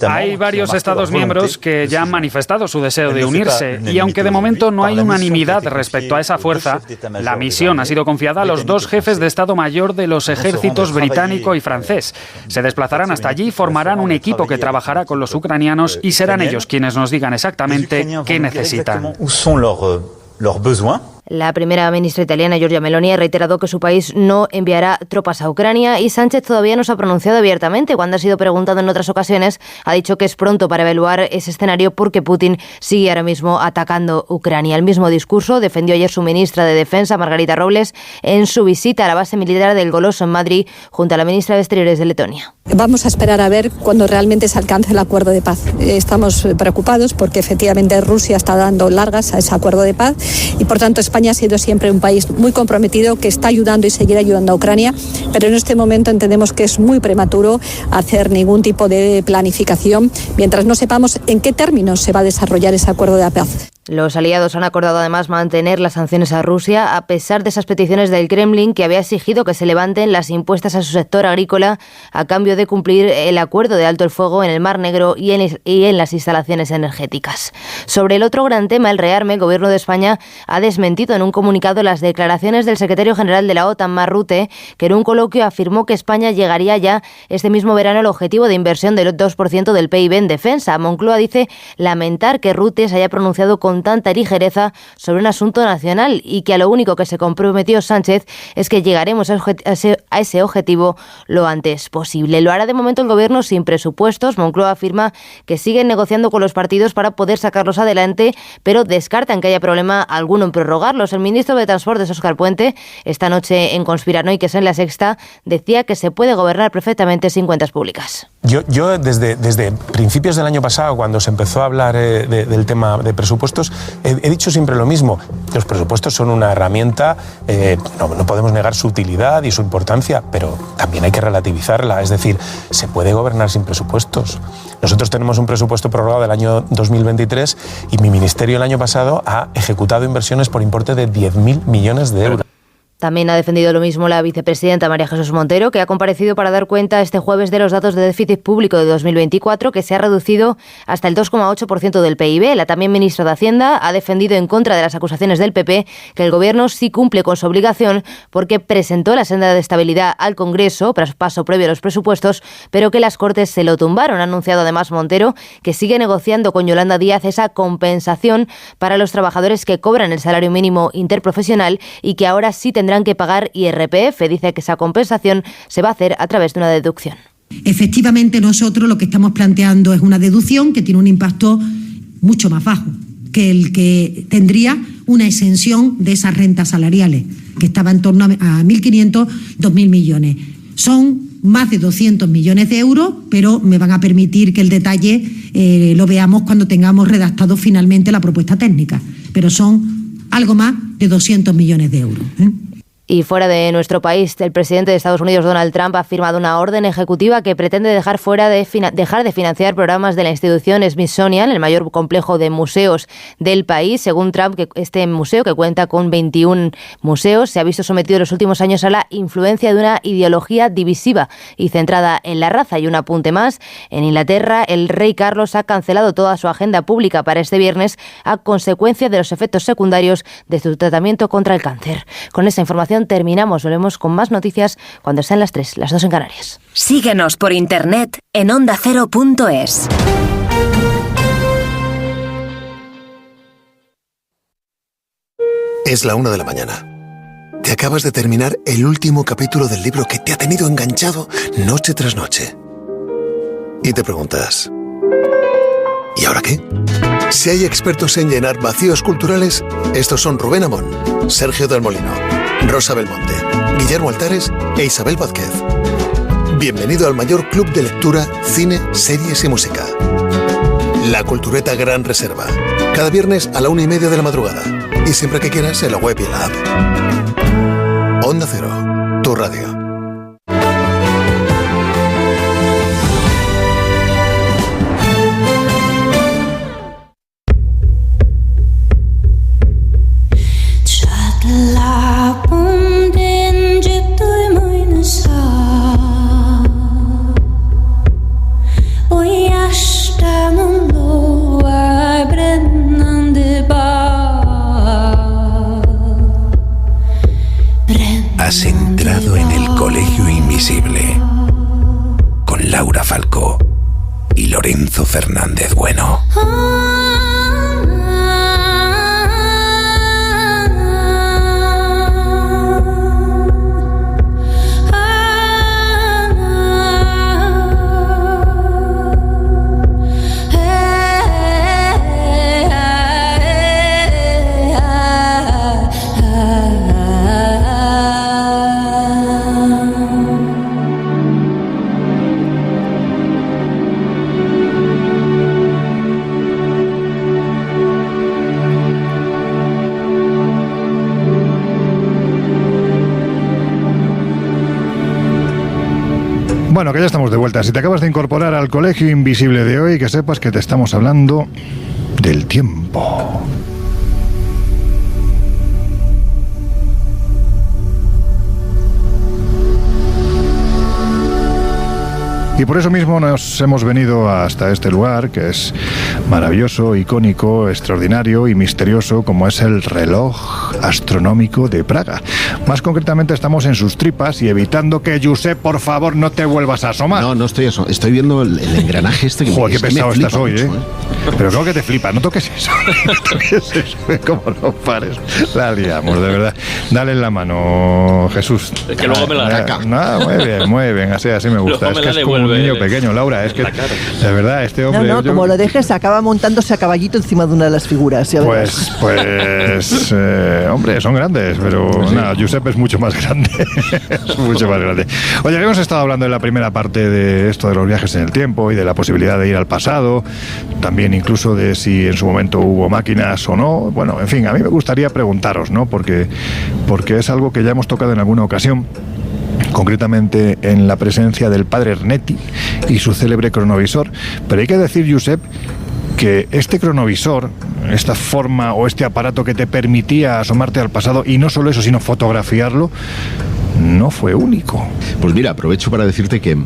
J: Hay varios Estados miembros que ya han manifestado su deseo de unirse y aunque de momento no hay unanimidad respecto a esa fuerza, la misión ha sido confiada a los dos jefes de Estado Mayor de los ejércitos británico y francés. Se desplazarán hasta allí, formarán un equipo que trabajará con los ucranianos y serán ellos quienes nos digan exactamente qué necesitan.
H: La primera ministra italiana, Giorgia Meloni, ha reiterado que su país no enviará tropas a Ucrania y Sánchez todavía no se ha pronunciado abiertamente. Cuando ha sido preguntado en otras ocasiones, ha dicho que es pronto para evaluar ese escenario porque Putin sigue ahora mismo atacando Ucrania. El mismo discurso defendió ayer su ministra de Defensa, Margarita Robles, en su visita a la base militar del Goloso en Madrid, junto a la ministra de Exteriores de Letonia.
K: Vamos a esperar a ver cuando realmente se alcance el acuerdo de paz. Estamos preocupados porque efectivamente Rusia está dando largas a ese acuerdo de paz y por tanto España ha sido siempre un país muy comprometido que está ayudando y seguirá ayudando a Ucrania, pero en este momento entendemos que es muy prematuro hacer ningún tipo de planificación mientras no sepamos en qué términos se va a desarrollar ese acuerdo de paz.
H: Los aliados han acordado además mantener las sanciones a Rusia a pesar de esas peticiones del Kremlin que había exigido que se levanten las impuestas a su sector agrícola a cambio de cumplir el acuerdo de alto el fuego en el Mar Negro y en las instalaciones energéticas. Sobre el otro gran tema, el rearme, el Gobierno de España ha desmentido en un comunicado las declaraciones del secretario general de la OTAN, Mark Rutte, que en un coloquio afirmó que España llegaría ya este mismo verano al objetivo de inversión del 2% del PIB en defensa. Moncloa dice lamentar que Rutte se haya pronunciado con tanta ligereza sobre un asunto nacional y que a lo único que se comprometió Sánchez es que llegaremos a ese objetivo lo antes posible. Lo hará de momento el Gobierno sin presupuestos. Moncloa afirma que siguen negociando con los partidos para poder sacarlos adelante, pero descartan que haya problema alguno en prorrogarlos. El ministro de Transportes, Óscar Puente, esta noche en Conspiranoiques en La Sexta, decía que se puede gobernar perfectamente sin cuentas públicas.
L: Yo desde principios del año pasado, cuando se empezó a hablar del tema de presupuestos, he dicho siempre lo mismo. Los presupuestos son una herramienta, no podemos negar su utilidad y su importancia, pero también hay que relativizarla. Es decir, se puede gobernar sin presupuestos. Nosotros tenemos un presupuesto prorrogado del año 2023 y mi ministerio el año pasado ha ejecutado inversiones por importe de 10.000 millones de euros.
H: También ha defendido lo mismo la vicepresidenta María Jesús Montero, que ha comparecido para dar cuenta este jueves de los datos de déficit público de 2024, que se ha reducido hasta el 2,8% del PIB. La también ministra de Hacienda ha defendido en contra de las acusaciones del PP que el Gobierno sí cumple con su obligación porque presentó la senda de estabilidad al Congreso, paso previo a los presupuestos, pero que las Cortes se lo tumbaron. Ha anunciado además Montero que sigue negociando con Yolanda Díaz esa compensación para los trabajadores que cobran el salario mínimo interprofesional y que ahora sí tendrán que pagar IRPF. Dice que esa compensación se va a hacer a través de una deducción.
M: Efectivamente, nosotros lo que estamos planteando es una deducción que tiene un impacto mucho más bajo que el que tendría una exención de esas rentas salariales, que estaba en torno a 1.500, 2.000 millones. Son más de 200 millones de euros, pero me van a permitir que el detalle lo veamos cuando tengamos redactado finalmente la propuesta técnica. Pero son algo más de 200 millones de euros.
H: Y fuera de nuestro país, el presidente de Estados Unidos, Donald Trump, ha firmado una orden ejecutiva que pretende dejar de financiar programas de la institución Smithsonian, el mayor complejo de museos del país. Según Trump, que este museo, que cuenta con 21 museos, se ha visto sometido en los últimos años a la influencia de una ideología divisiva y centrada en la raza. Y un apunte más, en Inglaterra, el rey Carlos ha cancelado toda su agenda pública para este viernes a consecuencia de los efectos secundarios de su tratamiento contra el cáncer. Con esta información información terminamos. Volvemos con más noticias cuando sean las 3, las 2 en Canarias.
I: Síguenos por internet en ondacero.es.
N: Es la 1 de la mañana. Te acabas de terminar el último capítulo del libro que te ha tenido enganchado noche tras noche. Y te preguntas, ¿y ahora qué? Si hay expertos en llenar vacíos culturales, estos son Rubén Amón, Sergio del Molino, Rosa Belmonte, Guillermo Altares e Isabel Vázquez. Bienvenido al mayor club de lectura, cine, series y música. La Cultureta Gran Reserva. Cada viernes a la 1:30 de la madrugada. Y siempre que quieras en la web y en la app. Onda Cero, tu radio.
A: Has entrado en el Colegio Invisible con Laura Falcó y Lorenzo Fernández Bueno.
C: Bueno, que ya estamos de vuelta. Si te acabas de incorporar al Colegio Invisible de hoy, que sepas que te estamos hablando del tiempo. Y por eso mismo nos hemos venido hasta este lugar, que es maravilloso, icónico, extraordinario y misterioso, como es el reloj astronómico de Praga. Más concretamente estamos en sus tripas y evitando que, Josep, por favor, no te vuelvas a asomar.
E: No estoy estoy viendo el engranaje este que
C: Joder, qué pesado estás hoy,
E: mucho,
C: Pero creo que te flipa, no toques eso. No toques eso, como no pares. La liamos, de verdad. Dale la mano, Jesús.
F: Es que luego me la da.
C: No, muy bien, así me gusta. Es que es como un niño pequeño, Laura. Es que, de verdad, este hombre...
D: No, como lo dejes, acaba montándose a caballito encima de una de las figuras. ¿Ya
C: pues, hombre, son grandes, pero nada, Josep es mucho más grande. Es mucho más grande. Oye, hemos estado hablando en la primera parte de esto de los viajes en el tiempo y de la posibilidad de ir al pasado, también incluso de si en su momento hubo máquinas o no. Bueno, en fin, a mí me gustaría preguntaros, ¿no? Porque es algo que ya hemos tocado en alguna ocasión, concretamente en la presencia del padre Ernetti y su célebre cronovisor. Pero hay que decir, Josep, que este cronovisor, esta forma o este aparato que te permitía asomarte al pasado, y no solo eso, sino fotografiarlo, no fue único.
E: Pues mira, aprovecho para decirte que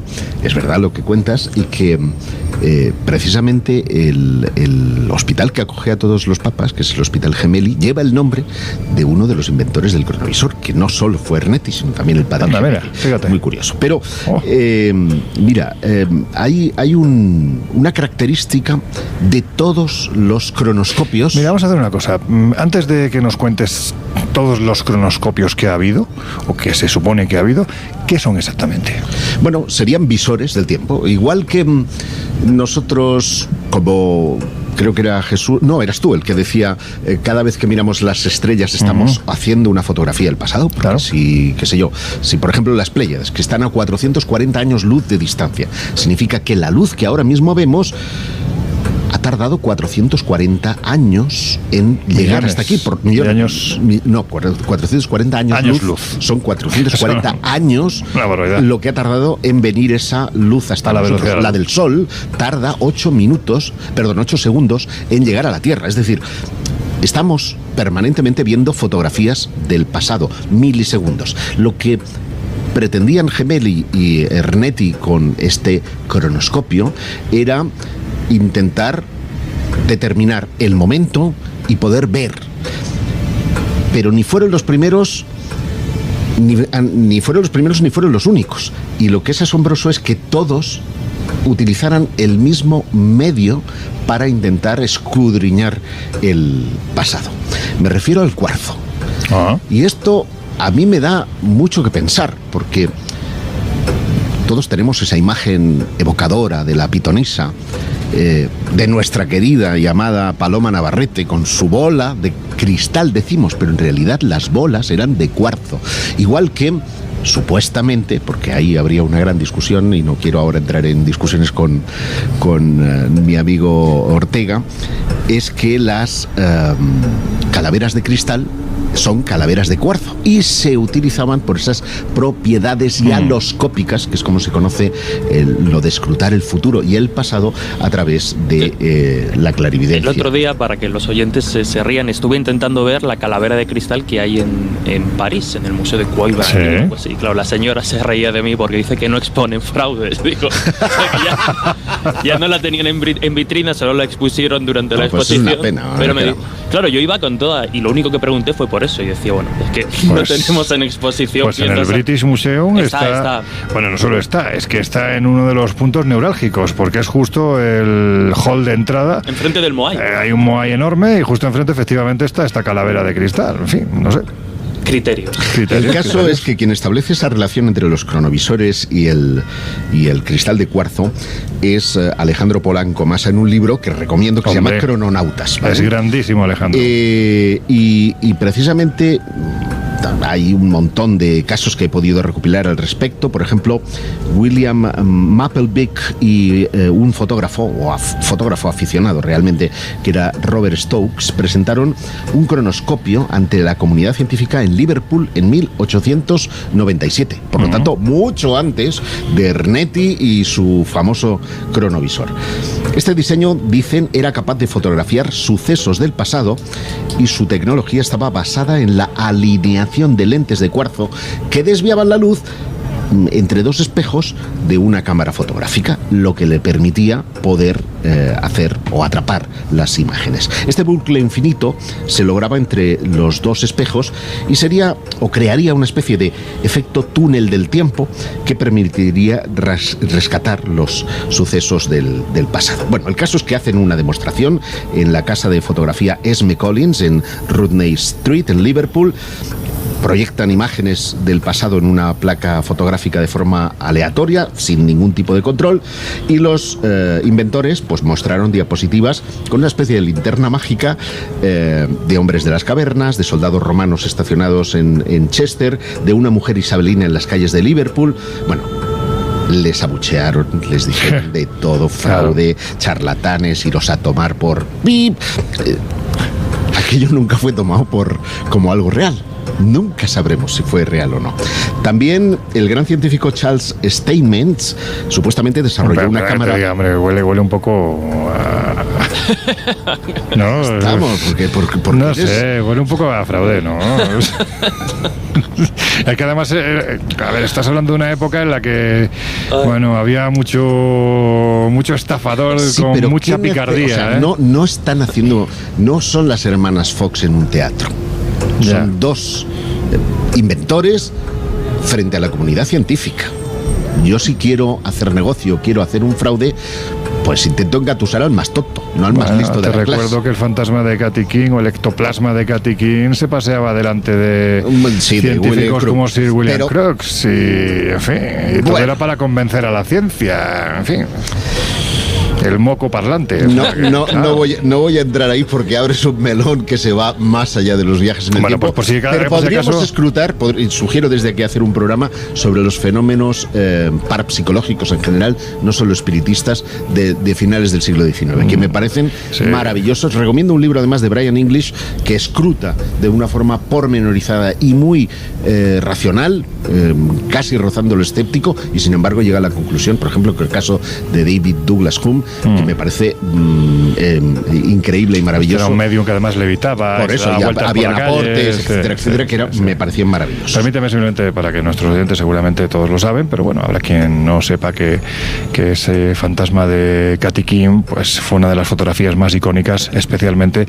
E: es verdad lo que cuentas y que precisamente el hospital que acoge a todos los papas, que es el Hospital Gemelli, lleva el nombre de uno de los inventores del cronovisor, que no solo fue Ernetti, sino también el padre Gemelli. Fíjate. Muy curioso. Pero, mira, hay una característica de todos los cronoscopios.
C: Mira, vamos a hacer una cosa. Antes de que nos cuentes todos los cronoscopios que ha habido, o que se supone que ha habido, ¿qué son exactamente?
E: Bueno, serían visores del tiempo. Igual que nosotros, como creo que era Jesús, no, eras tú el que decía, cada vez que miramos las estrellas estamos haciendo una fotografía del pasado. Claro. Si, qué sé yo, si por ejemplo las Pléyades, que están a 440 años luz de distancia, significa que la luz que ahora mismo vemos ha tardado 440 años en llegar hasta aquí. Por millones, años. No, 440 años luz. Son 440 años lo que ha tardado en venir esa luz hasta la velocidad. La del Sol tarda 8 segundos en llegar a la Tierra. Es decir, estamos permanentemente viendo fotografías del pasado, milisegundos. Lo que pretendían Gemelli y Ernetti con este cronoscopio era intentar determinar el momento y poder ver. Pero ni fueron los primeros ni fueron los primeros ni fueron los únicos. Y lo que es asombroso es que todos utilizaran el mismo medio para intentar escudriñar el pasado. Me refiero al cuarzo. Y esto a mí me da mucho que pensar, porque todos tenemos esa imagen evocadora de la pitonisa, de nuestra querida y amada Paloma Navarrete, con su bola de cristal, decimos, pero en realidad las bolas eran de cuarzo. Igual que, supuestamente, porque ahí habría una gran discusión, y no quiero ahora entrar en discusiones con mi amigo Ortega, es que las calaveras de cristal son calaveras de cuarzo y se utilizaban por esas propiedades hialoscópicas, que es como se conoce lo de escrutar el futuro y el pasado a través de la clarividencia.
F: El otro día, para que los oyentes se rían, estuve intentando ver la calavera de cristal que hay en París, en el Museo de Cueva.
C: ¿Sí?
F: Pues sí, claro, la señora se reía de mí porque dice que no exponen fraudes. Digo, ya no la tenían en vitrina, solo la expusieron durante la exposición.
E: Es una pena.
F: Pero claro, yo iba con toda, y lo único que pregunté fue por eso, y decía, bueno, es que no tenemos en exposición.
C: Pues en el British Museum está. Bueno, no solo está, es que está en uno de los puntos neurálgicos, porque es justo el hall de entrada.
F: Enfrente del Moai.
C: Hay un Moai enorme y justo enfrente efectivamente está esta calavera de cristal. En fin, no sé.
F: Criterios.
E: El caso es que quien establece esa relación entre los cronovisores y el cristal de cuarzo es Alejandro Polanco Massa, en un libro que recomiendo que se llama Crononautas, ¿vale?
C: Es grandísimo, Alejandro.
E: Y precisamente hay un montón de casos que he podido recopilar al respecto. Por ejemplo, William Maplebeck y un fotógrafo aficionado realmente, que era Robert Stokes, presentaron un cronoscopio ante la comunidad científica en Liverpool en 1897. Por lo tanto, mucho antes de Ernetti y su famoso cronovisor. Este diseño, dicen, era capaz de fotografiar sucesos del pasado, y su tecnología estaba basada en la alineación de lentes de cuarzo que desviaban la luz entre dos espejos de una cámara fotográfica, lo que le permitía poder hacer o atrapar las imágenes. Este bucle infinito se lograba entre los dos espejos y sería o crearía una especie de efecto túnel del tiempo que permitiría rescatar los sucesos del pasado. Bueno, el caso es que hacen una demostración en la casa de fotografía Esme Collins en Rodney Street en Liverpool. Proyectan imágenes del pasado en una placa fotográfica de forma aleatoria, sin ningún tipo de control, y los inventores pues mostraron diapositivas con una especie de linterna mágica de hombres de las cavernas, de soldados romanos estacionados en Chester, de una mujer isabelina en las calles de Liverpool. Bueno, les abuchearon, les dijeron de todo, fraude, charlatanes, iros a tomar por pip. Aquello nunca fue tomado como algo real. Nunca sabremos si fue real o no. También el gran científico Charles Steinmetz supuestamente desarrolló una cámara...
C: Hombre, huele un poco no,
E: estamos, porque
C: no sé, huele un poco a fraude, ¿no? Es que además, a ver, estás hablando de una época en la que, bueno, había mucho estafador, sí, con mucha picardía.
E: O sea, no están haciendo, no son las hermanas Fox en un teatro. Son dos inventores frente a la comunidad científica. Yo, si quiero hacer negocio, quiero hacer un fraude, pues intento engatusar al más tonto, no al más listo de la clase. Te recuerdo
C: que el fantasma de Katy King o el ectoplasma de Katy King se paseaba delante de científicos como Sir William Crookes, y en fin, y todo era para convencer a la ciencia, en fin. El moco parlante.
E: No voy a entrar ahí porque abres un melón que se va más allá de los viajes en el tiempo.
C: Pues si
E: pero podríamos escrutar, sugiero desde aquí hacer un programa sobre los fenómenos parapsicológicos en general, no solo espiritistas, de finales del siglo XIX, que me parecen maravillosos. Recomiendo un libro además de Brian English que escruta de una forma pormenorizada y muy racional, casi rozando lo escéptico, y sin embargo llega a la conclusión, por ejemplo, que el caso de David Douglas Home que me parece increíble y maravilloso.
C: Era un medium que además levitaba.
E: Por eso, había aportes, etcétera, que me parecían maravillosos.
C: Permíteme simplemente, para que nuestros oyentes seguramente todos lo saben, pero bueno, habrá quien no sepa que ese fantasma de Katy Kim pues fue una de las fotografías más icónicas, especialmente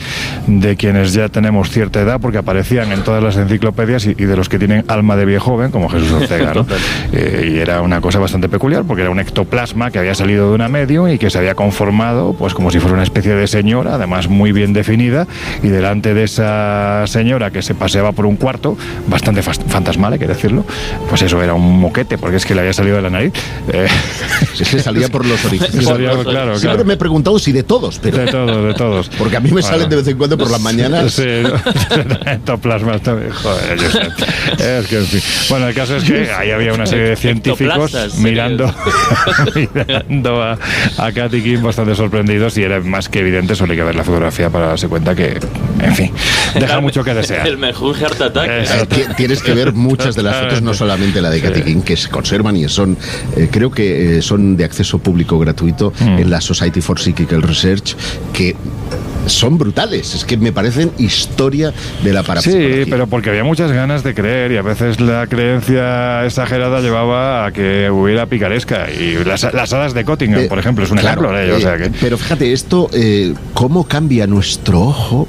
C: de quienes ya tenemos cierta edad, porque aparecían en todas las enciclopedias y de los que tienen alma de viejo joven, como Jesús Ortega, ¿no? Y era una cosa bastante peculiar, porque era un ectoplasma que había salido de una medium y que se había conformado pues como si fuera una especie de señora, además muy bien definida, y delante de esa señora que se paseaba por un cuarto, bastante fantasmal, hay que decirlo, pues eso era un moquete, porque es que le había salido de la nariz.
E: Se salía por los orificios.
C: Claro.
E: Siempre me he preguntado si de todos, pero...
C: De todos.
E: Porque a mí me salen de vez en cuando por las mañanas.
C: Sí, ectoplasmas también. Joder, yo sé. Es que, en fin. Bueno, el caso es que ahí había una serie de científicos mirando a Katy Kim bastante sorprendidos, y era más que evidente, solo hay que ver la fotografía para darse cuenta que, en fin, deja mucho que desear.
F: El mejor Heart Attack.
E: Tienes que ver muchas de las fotos, no solamente la de Katy Kim, que se conservan y son, creo que son de acceso público gratuito en la Society for Psychical Research, que son brutales, es que me parecen historia de la parapsicología.
C: Sí, pero porque había muchas ganas de creer, y a veces la creencia exagerada llevaba a que hubiera picaresca, y las hadas de Cottingham, por ejemplo, es un ejemplo de ello. O sea que...
E: Pero fíjate, esto, cómo cambia nuestro ojo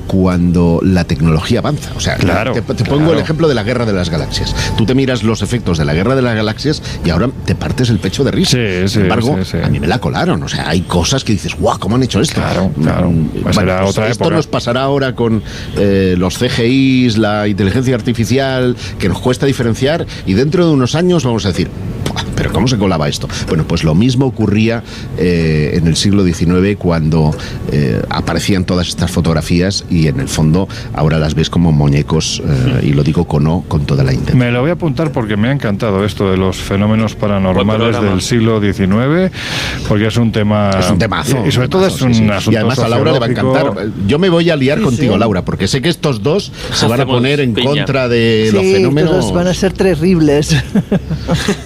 E: cuando la tecnología avanza. O sea, te pongo el ejemplo de la Guerra de las Galaxias. Tú te miras los efectos de la Guerra de las Galaxias y ahora te partes el pecho de risa. Sin embargo, a mí me la colaron. O sea, hay cosas que dices, guau, ¿cómo han hecho esto?
C: Claro.
E: Pues era otra esto época. Nos pasará ahora con los CGIs, la inteligencia artificial, que nos cuesta diferenciar, y dentro de unos años vamos a decir, ¿pero cómo se colaba esto? Bueno, pues lo mismo ocurría en el siglo XIX, cuando aparecían todas estas fotografías, y en el fondo ahora las ves como muñecos, y lo digo con toda la intención.
C: Me lo voy a apuntar porque me ha encantado esto de los fenómenos paranormales del siglo XIX, porque es un tema...
E: Es un temazo.
C: Y sobre todo es un asunto.
E: Y además a Laura le va a encantar. Yo me voy a liar contigo, Laura, porque sé que estos dos se van a poner en contra de los fenómenos.
D: Todos van a ser terribles.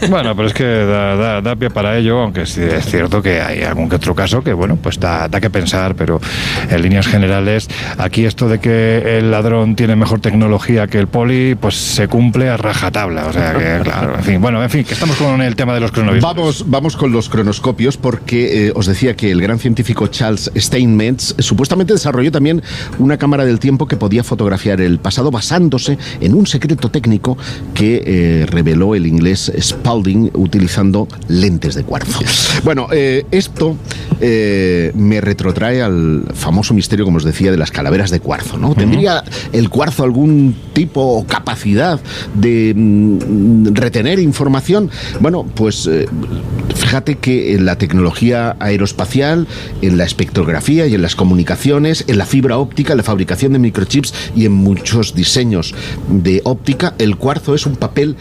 C: Bueno, pero es que da pie para ello, aunque sí es cierto que hay algún que otro caso que, bueno, pues da que pensar, pero en líneas generales, aquí esto de que el ladrón tiene mejor tecnología que el poli, pues se cumple a rajatabla. O sea que, claro, en fin, que estamos con el tema de los cronovisores.
E: Vamos con los cronoscopios, porque os decía que el gran científico Charles Steinmetz supuestamente desarrolló también una cámara del tiempo que podía fotografiar el pasado basándose en un secreto técnico que reveló el inglés Spalding utilizando lentes de cuarzo. Bueno, esto me retrotrae al famoso misterio, como os decía, de las calaveras de cuarzo, ¿no? ¿Tendría el cuarzo algún tipo o capacidad de retener información? Bueno, pues fíjate que en la tecnología aeroespacial, en la espectrografía y en las comunicaciones, en la fibra óptica, en la fabricación de microchips y en muchos diseños de óptica, el cuarzo es un papel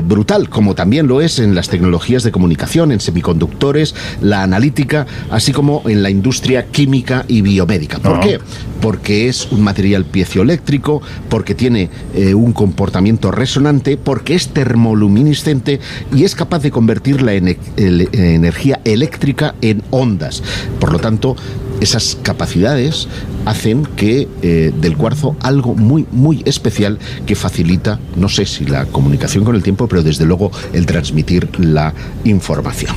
E: brutal, como también lo es en las tecnologías de comunicación, en semiconductores, la analítica, así como en la industria química y biomédica. ¿Por qué? Porque es un material piezoeléctrico, porque tiene un comportamiento resonante, porque es termoluminiscente y es capaz de convertir la energía eléctrica en ondas. Por lo tanto, esas capacidades hacen que del cuarzo algo muy, muy especial que facilita, no sé si la comunicación con el tiempo, pero desde luego el transmitir la información.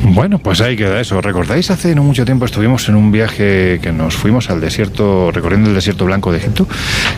C: Bueno, pues ahí queda eso. ¿Recordáis? Hace no mucho tiempo estuvimos en un viaje que nos fuimos al desierto, recorriendo el desierto blanco de Egipto,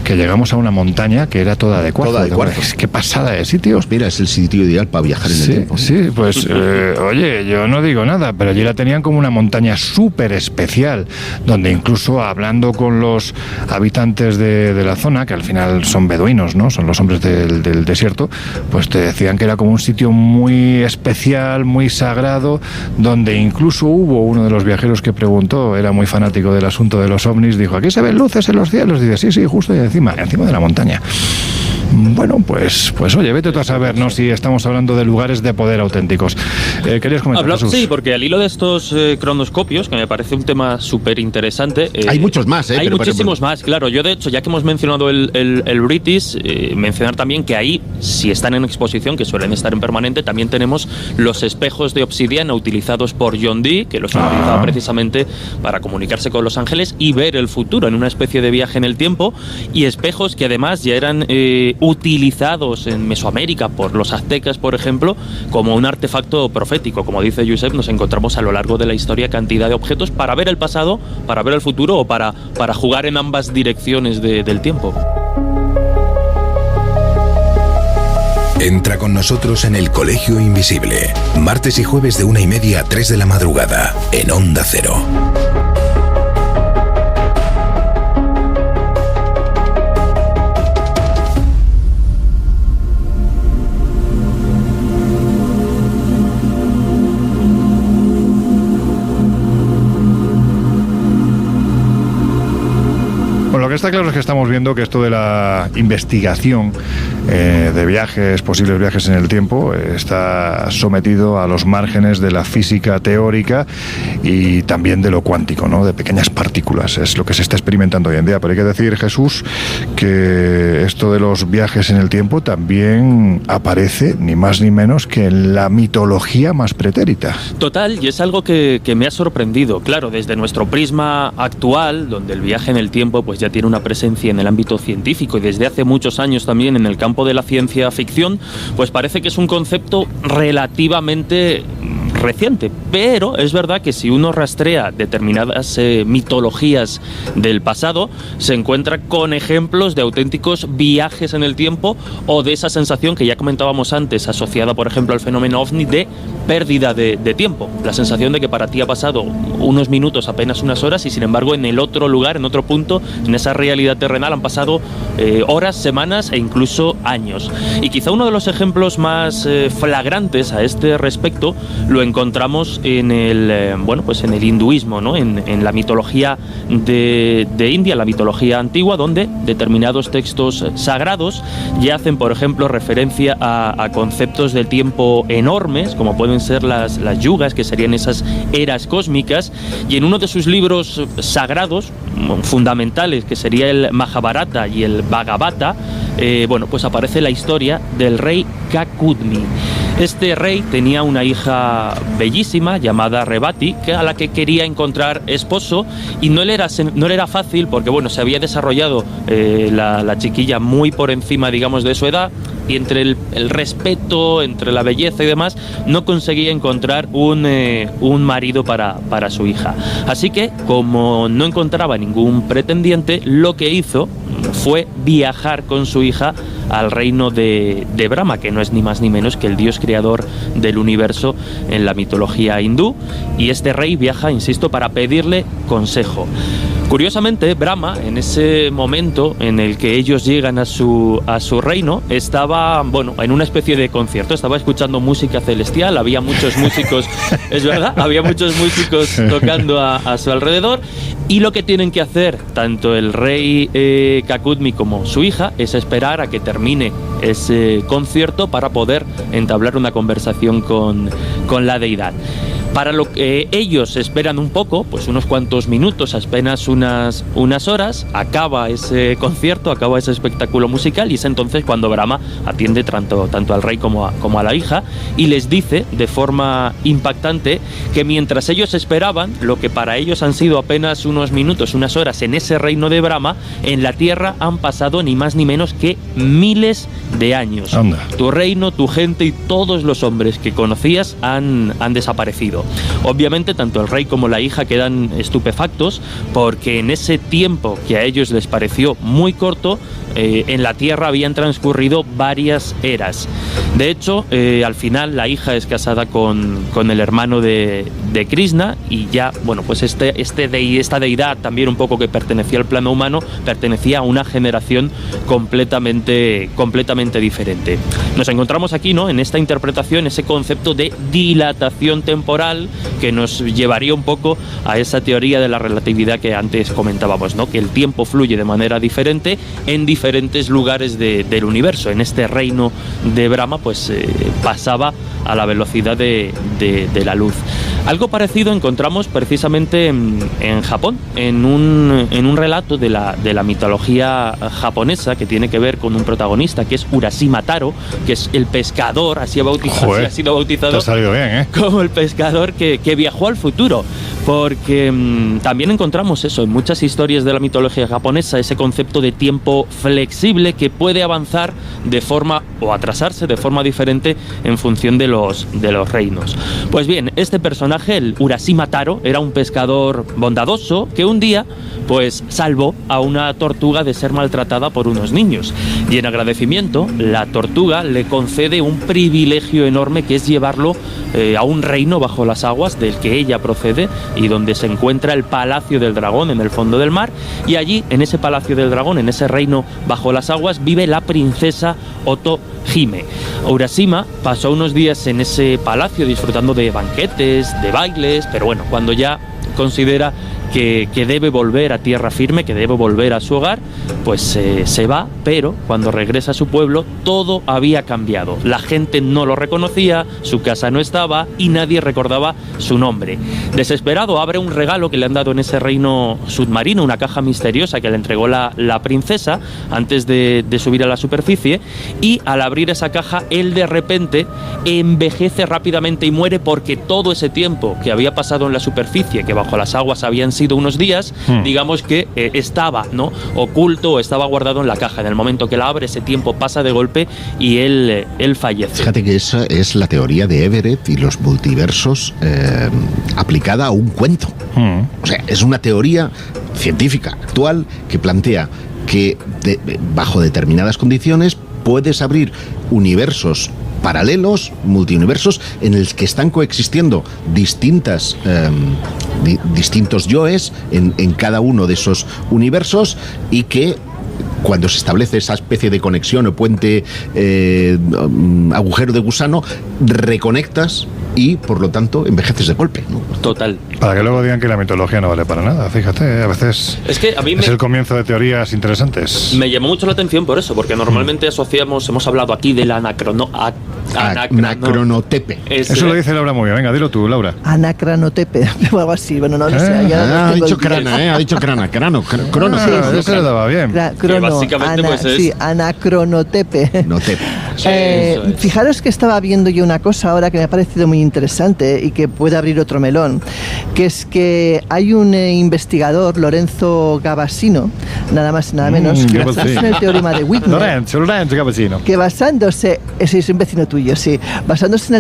C: que llegamos a una montaña que era toda de cuarzo.
E: Toda de cuarzo.
C: Qué pasada de sitio.
E: Pues mira, es el sitio ideal para viajar en el tiempo.
C: Sí, pues oye, yo no digo nada, pero allí la tenían como una montaña súper especial, donde incluso hablando con los habitantes de la zona, que al final son beduinos, ¿no? Son los hombres del desierto, pues te decían que era como un sitio muy especial, muy sagrado, donde incluso hubo uno de los viajeros que preguntó, era muy fanático del asunto de los ovnis, dijo, ¿aquí se ven luces en los cielos? Dice, sí, justo ahí encima de la montaña. Bueno, pues oye, vete tú a saber, ¿no? Si estamos hablando de lugares de poder auténticos. ¿Querías comentar, Jesús?
F: Sí, porque al hilo de estos cronoscopios, que me parece un tema súper interesante...
E: hay muchos más,
F: Hay muchísimos más, claro. Yo, de hecho, ya que hemos mencionado el British, mencionar también que ahí, si están en exposición, que suelen estar en permanente, también tenemos los espejos de obsidiana utilizados por John Dee, que los utilizaba precisamente para comunicarse con los ángeles y ver el futuro en una especie de viaje en el tiempo, y espejos que además ya eran utilizados en Mesoamérica por los aztecas, por ejemplo, como un artefacto profético. Como dice Josep, nos encontramos a lo largo de la historia cantidad de objetos para ver el pasado, para ver el futuro o para jugar en ambas direcciones del tiempo.
A: Entra con nosotros en el Colegio Invisible, martes y jueves de 1:30 a 3 de la madrugada, en Onda Cero.
C: Lo que está claro es que estamos viendo que esto de la investigación de viajes, posibles viajes en el tiempo, está sometido a los márgenes de la física teórica y también de lo cuántico, ¿no? De pequeñas partículas. Es lo que se está experimentando hoy en día. Pero hay que decir, Jesús, que esto de los viajes en el tiempo también aparece, ni más ni menos, que en la mitología más pretérita.
F: Total, y es algo que me ha sorprendido. Claro, desde nuestro prisma actual, donde el viaje en el tiempo pues ya tiene una presencia en el ámbito científico y desde hace muchos años también en el campo de la ciencia ficción, pues parece que es un concepto relativamente reciente, pero es verdad que si uno rastrea determinadas mitologías del pasado, se encuentra con ejemplos de auténticos viajes en el tiempo o de esa sensación que ya comentábamos antes, asociada por ejemplo al fenómeno OVNI de pérdida de tiempo, la sensación de que para ti ha pasado unos minutos, apenas unas horas, y sin embargo en el otro lugar, en otro punto, en esa realidad terrenal han pasado horas, semanas e incluso años. Y quizá uno de los ejemplos más flagrantes a este respecto lo encontramos en el en el hinduismo, ¿no? En la mitología de India, la mitología antigua, donde determinados textos sagrados ya hacen, por ejemplo, referencia a conceptos de tiempo enormes, como pueden ser las yugas, que serían esas eras cósmicas, y en uno de sus libros sagrados fundamentales, que sería el Mahabharata y el Bhagavata, pues aparece la historia del rey Kakudmi. Este rey tenía una hija bellísima llamada Revati, a la que quería encontrar esposo, y no le era fácil porque se había desarrollado la chiquilla muy por encima, digamos, de su edad, y entre el respeto, entre la belleza y demás, no conseguía encontrar un marido para su hija. Así que, como no encontraba ningún pretendiente, lo que hizo fue viajar con su hija al reino de Brahma, que no es ni más ni menos que el dios creador del universo en la mitología hindú, y este rey viaja, insisto, para pedirle consejo. Curiosamente, Brahma, en ese momento en el que ellos llegan a su reino, estaba, en una especie de concierto, estaba escuchando música celestial, había muchos músicos, es verdad, había muchos músicos tocando a su alrededor, y lo que tienen que hacer tanto el rey Kakudmi como su hija es esperar a que termine ese concierto para poder entablar una conversación con la deidad. Para lo que ellos esperan un poco, pues unos cuantos minutos, apenas unas horas, acaba ese concierto, acaba ese espectáculo musical, y es entonces cuando Brahma atiende tanto al rey como a la hija, y les dice de forma impactante que mientras ellos esperaban, lo que para ellos han sido apenas unos minutos, unas horas en ese reino de Brahma, en la tierra han pasado ni más ni menos que miles de años.
C: Anda.
F: Tu reino, tu gente y todos los hombres que conocías han desaparecido. Obviamente tanto el rey como la hija quedan estupefactos porque en ese tiempo que a ellos les pareció muy corto, en la tierra habían transcurrido varias eras. De hecho, al final la hija es casada con el hermano de Krishna, y ya, pues esta deidad también un poco que pertenecía al plano humano, pertenecía a una generación completamente diferente. Nos encontramos aquí, ¿no?, en esta interpretación, ese concepto de dilatación temporal que nos llevaría un poco a esa teoría de la relatividad que antes comentábamos, ¿no? Que el tiempo fluye de manera diferente en diferentes lugares del universo. En este reino de Brahma, pues pasaba a la velocidad de la luz. Algo parecido encontramos precisamente en Japón, en un relato de la mitología japonesa que tiene que ver con un protagonista que es Urashima Taro, que es el pescador, así ha sido bautizado.
C: Te ha salido bien,
F: como el pescador que viajó al futuro, porque también encontramos eso en muchas historias de la mitología japonesa, ese concepto de tiempo flexible que puede avanzar de forma o atrasarse de forma diferente en función de los reinos. Pues bien, este personaje, el Urashima Taro, era un pescador bondadoso que un día pues salvó a una tortuga de ser maltratada por unos niños, y en agradecimiento la tortuga le concede un privilegio enorme, que es llevarlo a un reino bajo las aguas del que ella procede y donde se encuentra el Palacio del Dragón en el fondo del mar, y allí en ese Palacio del Dragón, en ese reino bajo las aguas, vive la princesa Otohime. Urashima pasó unos días en ese palacio disfrutando de banquetes, de bailes, pero bueno, cuando ya considera que debe volver a tierra firme, que debe volver a su hogar, pues se va, pero cuando regresa a su pueblo todo había cambiado. La gente no lo reconocía, su casa no estaba y nadie recordaba su nombre. Desesperado, abre un regalo que le han dado en ese reino submarino, una caja misteriosa que le entregó la princesa antes de subir a la superficie, y al abrir esa caja él de repente envejece rápidamente y muere, porque todo ese tiempo que había pasado en la superficie, que bajo las aguas habían sido unos días, digamos que estaba, ¿no?, oculto o estaba guardado en la caja. En el momento que la abre, ese tiempo pasa de golpe y él fallece.
E: Fíjate que esa es la teoría de Everett y los multiversos aplicada a un cuento. O sea, es una teoría científica actual que plantea que bajo determinadas condiciones puedes abrir universos paralelos, multiuniversos, en el que están coexistiendo distintos yoes en cada uno de esos universos, y que cuando se establece esa especie de conexión o puente, agujero de gusano, reconectas y, por lo tanto, envejeces de golpe, ¿no?
F: Total.
C: Para que luego digan que la mitología no vale para nada, fíjate, a veces
F: es que a mí
C: es el comienzo de teorías interesantes.
F: Me llamó mucho la atención por eso, porque normalmente hemos hablado aquí de la
E: anacronotepe.
C: Eso lo dice Laura muy bien. Venga, dilo tú, Laura.
D: Anacronotepe, o algo así. Bueno, no sé.
E: Ha dicho crana, crono.
C: Eso le daba bien.
F: Básicamente pues es...
D: Sí, anacronotepe.
F: Sí,
D: fijaros que estaba viendo yo una cosa ahora que me ha parecido muy interesante y que puede abrir otro melón, que es que hay un investigador, Lorenzo Gavassino, nada más y nada menos, que basándose en el teorema de Wigner,
C: Lorenzo Gavassino,
D: que basándose, es un vecino tuyo, sí, basándose en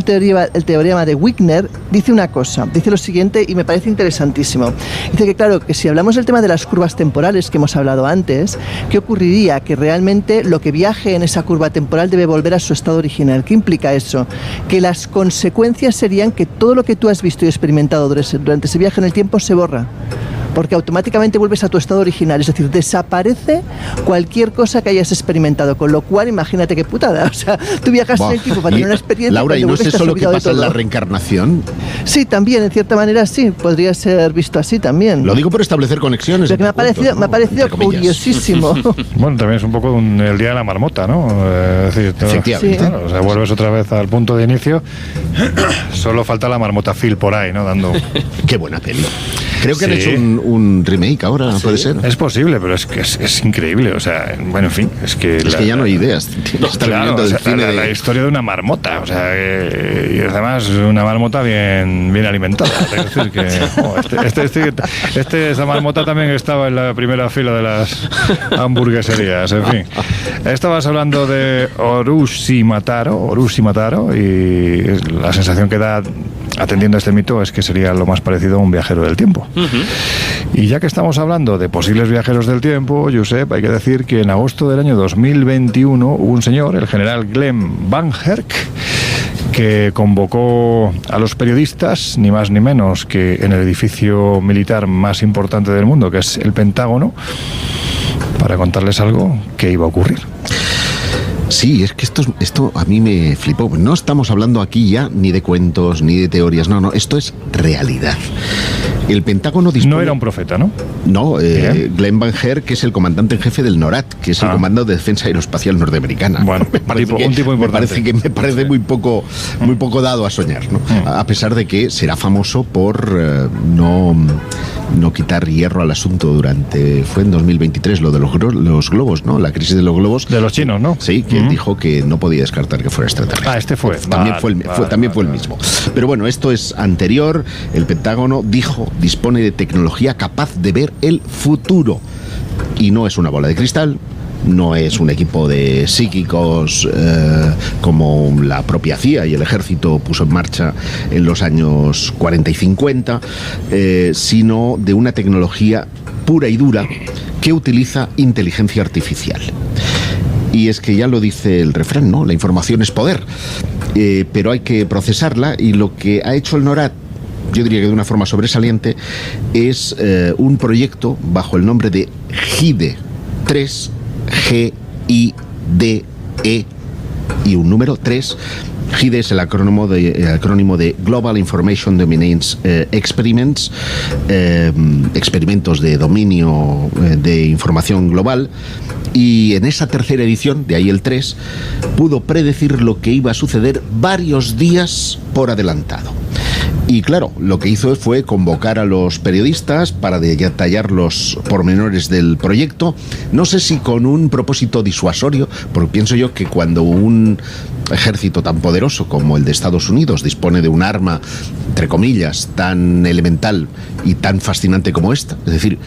D: el teorema de Wigner, dice una cosa, dice lo siguiente, y me parece interesantísimo. Dice que claro, que si hablamos del tema de las curvas temporales que hemos hablado antes, ¿qué ocurriría? Que realmente lo que viaje en esa curva temporal debe volver a su estado original. ¿Qué implica eso? Que las consecuencias serían que todo lo que tú has visto y experimentado durante ese viaje en el tiempo se borra, porque automáticamente vuelves a tu estado original, es decir, desaparece cualquier cosa que hayas experimentado, con lo cual imagínate qué putada, o sea, tú viajas en el tiempo para tener una experiencia.
E: Laura, ¿y no es eso lo que pasa en la reencarnación?
D: Sí, también, en cierta manera sí, podría ser visto así también.
E: Lo digo por establecer conexiones.
D: Lo que me ha parecido curiosísimo.
C: Bueno, también es un poco el día de la marmota, ¿no? Es decir,
E: efectivamente.
C: Sí. O sea, vuelves otra vez al punto de inicio, solo falta la marmota Phil por ahí, ¿no? Dando...
E: Qué buena peli. Creo que han hecho un remake ahora, ¿no? ¿Puede ser?
C: Es posible, pero es que es increíble. O sea, bueno, en fin, es que
E: ya no hay ideas.
C: Claro, o sea, la historia de una marmota, o sea, y además una marmota bien alimentada. Es decir, que esa marmota también estaba en la primera fila de las hamburgueserías, en fin. Estabas hablando de Urashima Taro, y la sensación que da atendiendo a este mito es que sería lo más parecido a un viajero del tiempo. Y ya que estamos hablando de posibles viajeros del tiempo, Josep, hay que decir que en agosto del año 2021 hubo un señor, el general Glenn Van Herk, que convocó a los periodistas, ni más ni menos que en el edificio militar más importante del mundo, que es el Pentágono, para contarles algo que iba a ocurrir.
E: Sí, es que esto a mí me flipó. No estamos hablando aquí ya ni de cuentos, ni de teorías. No, esto es realidad. El Pentágono dispone...
C: No era un profeta, ¿no?
E: No, Glenn Van Her, que es el comandante en jefe del NORAD, que es el Comando de Defensa Aeroespacial Norteamericana.
C: Bueno, un tipo importante.
E: Me parece muy poco dado a soñar, ¿no? A pesar de que será famoso por no quitar hierro al asunto fue en 2023 lo de los globos, ¿no? La crisis de los globos.
C: De los chinos, ¿no?
E: Sí, que él dijo que no podía descartar que fuera extraterrestre.
C: Este fue.
E: También fue el mismo. Pero bueno, esto es anterior. El Pentágono dispone de tecnología capaz de ver el futuro. Y no es una bola de cristal, no es un equipo de psíquicos como la propia CIA y el ejército puso en marcha en los años 40 y 50, sino de una tecnología pura y dura que utiliza inteligencia artificial. Y es que ya lo dice el refrán, ¿no? La información es poder, pero hay que procesarla, y lo que ha hecho el NORAD, yo diría que de una forma sobresaliente, es un proyecto bajo el nombre de GIDE 3, G-I-D-E y un número 3. GIDE es el acrónimo de Global Information Dominance Experiments, experimentos de dominio de información global. Y en esa tercera edición, de ahí el 3, pudo predecir lo que iba a suceder varios días por adelantado. Y claro, lo que hizo fue convocar a los periodistas para detallar los pormenores del proyecto. No sé si con un propósito disuasorio, porque pienso yo que cuando un ejército tan poderoso como el de Estados Unidos dispone de un arma, entre comillas, tan elemental y tan fascinante como esta, es decir,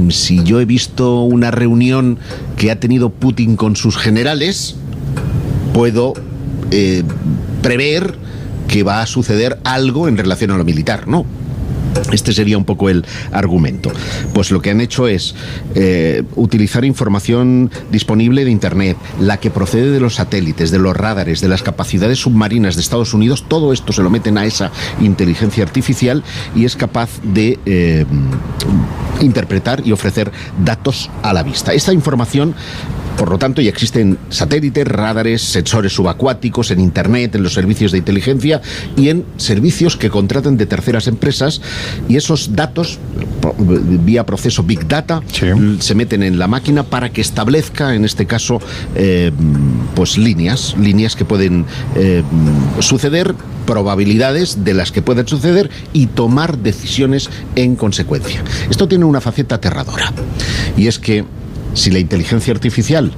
E: si yo he visto una reunión que ha tenido Putin con sus generales, puedo prever que va a suceder algo en relación a lo militar, ¿no? Este sería un poco el argumento. Pues lo que han hecho es utilizar información disponible de Internet, la que procede de los satélites, de los radares, de las capacidades submarinas de Estados Unidos. Todo esto se lo meten a esa inteligencia artificial y es capaz de interpretar y ofrecer datos a la vista. Esta información, por lo tanto, ya existen satélites, radares, sensores subacuáticos, en Internet, en los servicios de inteligencia y en servicios que contratan de terceras empresas, y esos datos, vía proceso Big Data, se meten en la máquina para que establezca, en este caso, pues líneas que pueden suceder, probabilidades de las que pueden suceder y tomar decisiones en consecuencia. Esto tiene una faceta aterradora, y es que si la inteligencia artificial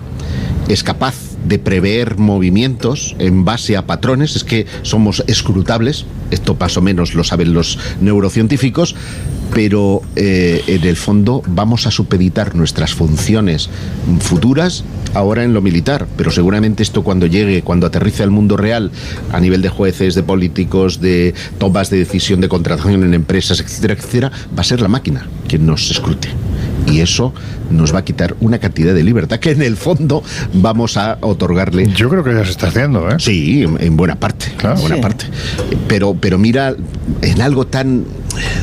E: es capaz de prever movimientos en base a patrones, es que somos escrutables, esto más o menos lo saben los neurocientíficos, pero en el fondo vamos a supeditar nuestras funciones futuras ahora en lo militar, pero seguramente esto cuando aterrice al mundo real, a nivel de jueces, de políticos, de tomas de decisión, de contratación en empresas, etcétera, etcétera, va a ser la máquina quien nos escrute. Y eso nos va a quitar una cantidad de libertad que en el fondo vamos a otorgarle.
C: Yo creo que ya se está haciendo, ¿eh?
E: Sí, en buena parte, claro, buena parte. Pero mira, en algo tan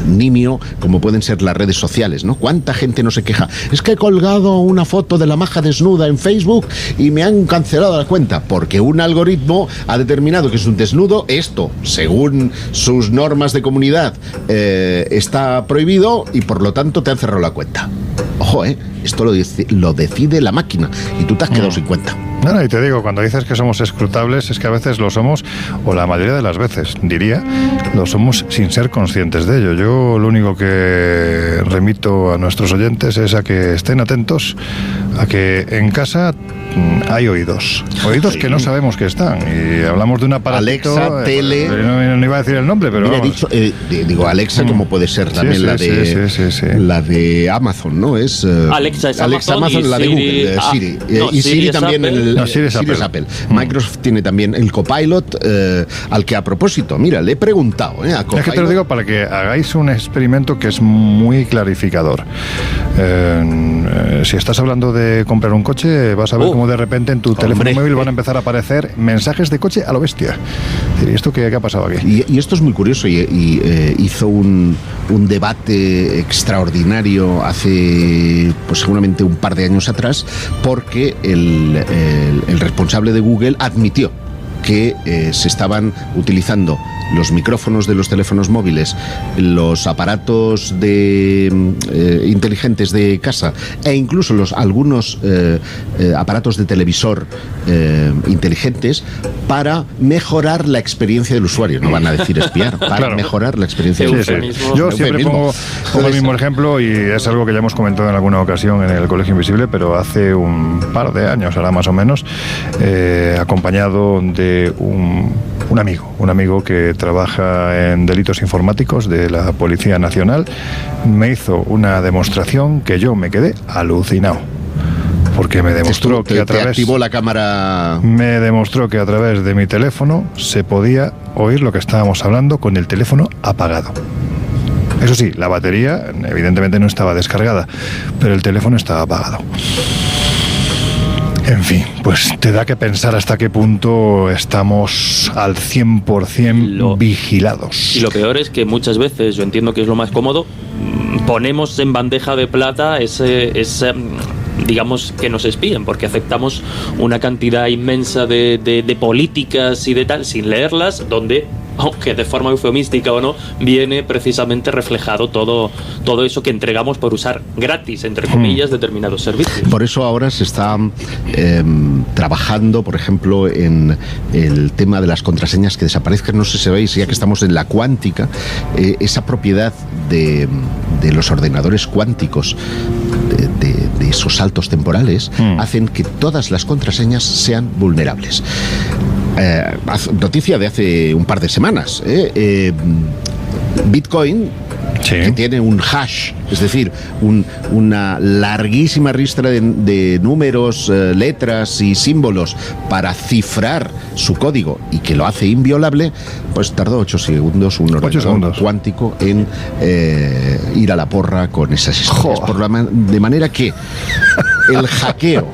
E: nimio como pueden ser las redes sociales, ¿no? ¿Cuánta gente no se queja? Es que he colgado una foto de la maja desnuda en Facebook y me han cancelado la cuenta porque un algoritmo ha determinado que es un desnudo. Esto, según sus normas de comunidad, está prohibido y por lo tanto te han cerrado la cuenta. Ojo, esto lo decide la máquina y tú te has quedado sin cuenta.
C: No, y te digo, cuando dices que somos escrutables, es que a veces lo somos, o la mayoría de las veces, diría, lo somos sin ser conscientes de ello. Yo lo único que remito a nuestros oyentes es a que estén atentos, a que en casa hay oídos que no sabemos que están, y hablamos de un aparatito,
E: Alexa, tele,
C: no iba a decir el nombre, pero
E: mira, digo Alexa, como puede ser también la de Amazon, ¿no? Es
F: Alexa es Amazon,
E: la de Google, Siri, y Siri también Siri es Apple. Microsoft tiene también el Copilot, al que a propósito, mira, le he preguntado a Copilot.
C: Es que te lo digo para que hagáis un experimento que es muy clarificador. Si estás hablando de comprar un coche, vas a ver cómo de repente en tu teléfono móvil van a empezar a aparecer mensajes de coche a lo bestia. ¿Y esto qué ha pasado aquí?
E: Y esto es muy curioso, y hizo un debate extraordinario hace, pues seguramente un par de años atrás, porque el responsable de Google admitió que se estaban utilizando los micrófonos de los teléfonos móviles, los aparatos inteligentes de casa e incluso algunos aparatos de televisor inteligentes para mejorar la experiencia del usuario. No van a decir espiar, para mejorar la experiencia del usuario.
C: Yo siempre pongo el mismo ejemplo, y es algo que ya hemos comentado en alguna ocasión en el Colegio Invisible, pero hace un par de años, ahora más o menos, acompañado de un amigo que trabaja en delitos informáticos de la Policía Nacional. Me hizo una demostración que yo me quedé alucinado, porque me demostró que a través...
E: ¿Te activó la cámara?
C: Me demostró que a través de mi teléfono se podía oír lo que estábamos hablando con el teléfono apagado. Eso sí, la batería evidentemente no estaba descargada, pero el teléfono estaba apagado. En fin, pues te da que pensar hasta qué punto estamos al 100% vigilados.
F: Y lo peor es que muchas veces, yo entiendo que es lo más cómodo, ponemos en bandeja de plata ese digamos, que nos espíen, porque aceptamos una cantidad inmensa de políticas y de tal, sin leerlas, donde, aunque de forma eufemística o no, viene precisamente reflejado todo eso que entregamos por usar gratis, entre comillas, determinados servicios.
E: Por eso ahora se está trabajando, por ejemplo, en el tema de las contraseñas que desaparezcan. No sé si sabéis, ya que estamos en la cuántica, esa propiedad de los ordenadores cuánticos, de esos saltos temporales, hacen que todas las contraseñas sean vulnerables. Noticia de hace un par de semanas. Bitcoin, que tiene un hash, es decir, una larguísima ristra de números, letras y símbolos para cifrar su código y que lo hace inviolable, pues tardó 8 segundos un ordenador cuántico en ir a la porra con esas historias. De manera que el hackeo,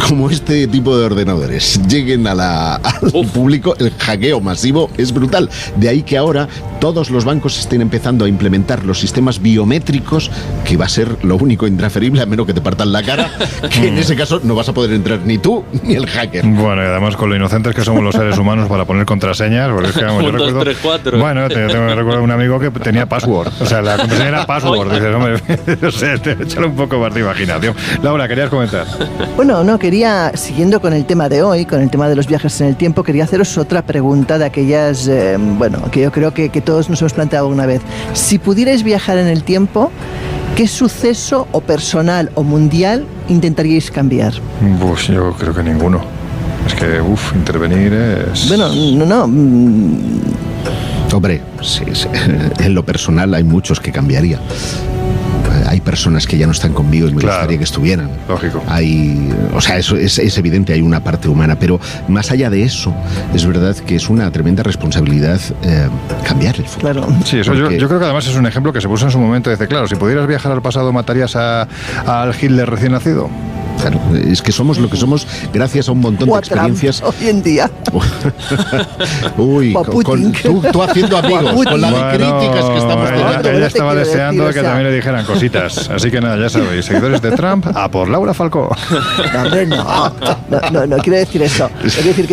E: como este tipo de ordenadores lleguen al público, el hackeo masivo es brutal. De ahí que ahora todos los bancos estén empezando a implementar los sistemas biométricos, que va a ser lo único intransferible, a menos que te partan la cara, que en ese caso no vas a poder entrar ni tú ni el hacker.
C: Bueno, y además con lo inocentes que somos los seres humanos para poner contraseñas, porque es que, vamos, yo recuerdo, 2, 3, 4. Bueno, recuerdo un amigo que tenía password, o sea, la contraseña era password. Dices, hombre, no sé, échale un poco más de imaginación. Laura, ¿querías comentar?
D: Bueno, no, quería, siguiendo con el tema de hoy, con el tema de los viajes en el tiempo, quería haceros otra pregunta de aquellas, que yo creo que todos nos hemos planteado alguna vez. Si pudierais viajar en el tiempo, ¿qué suceso o personal o mundial intentaríais cambiar?
C: Pues yo creo que ninguno. Es que, intervenir es...
D: Bueno, no.
E: Hombre, sí, en lo personal hay muchos que cambiaría. Hay personas que ya no están conmigo y me gustaría que estuvieran.
C: Lógico.
E: Eso es evidente, hay una parte humana, pero más allá de eso, es verdad que es una tremenda responsabilidad cambiar el futuro.
D: Claro.
C: Sí, eso yo creo que además es un ejemplo que se puso en su momento. Dice, claro, si pudieras viajar al pasado, ¿matarías al Hitler recién nacido?
E: Claro, es que somos lo que somos gracias a un montón de experiencias.
D: Hoy en día.
E: Uy, tú haciendo amigos, con la de críticas que estamos teniendo.
C: Ella estaba deseando que también le dijeran cositas. Así que nada, ya sabéis, seguidores de Trump, a por Laura Falcó.
D: No quiero decir eso. Quiero decir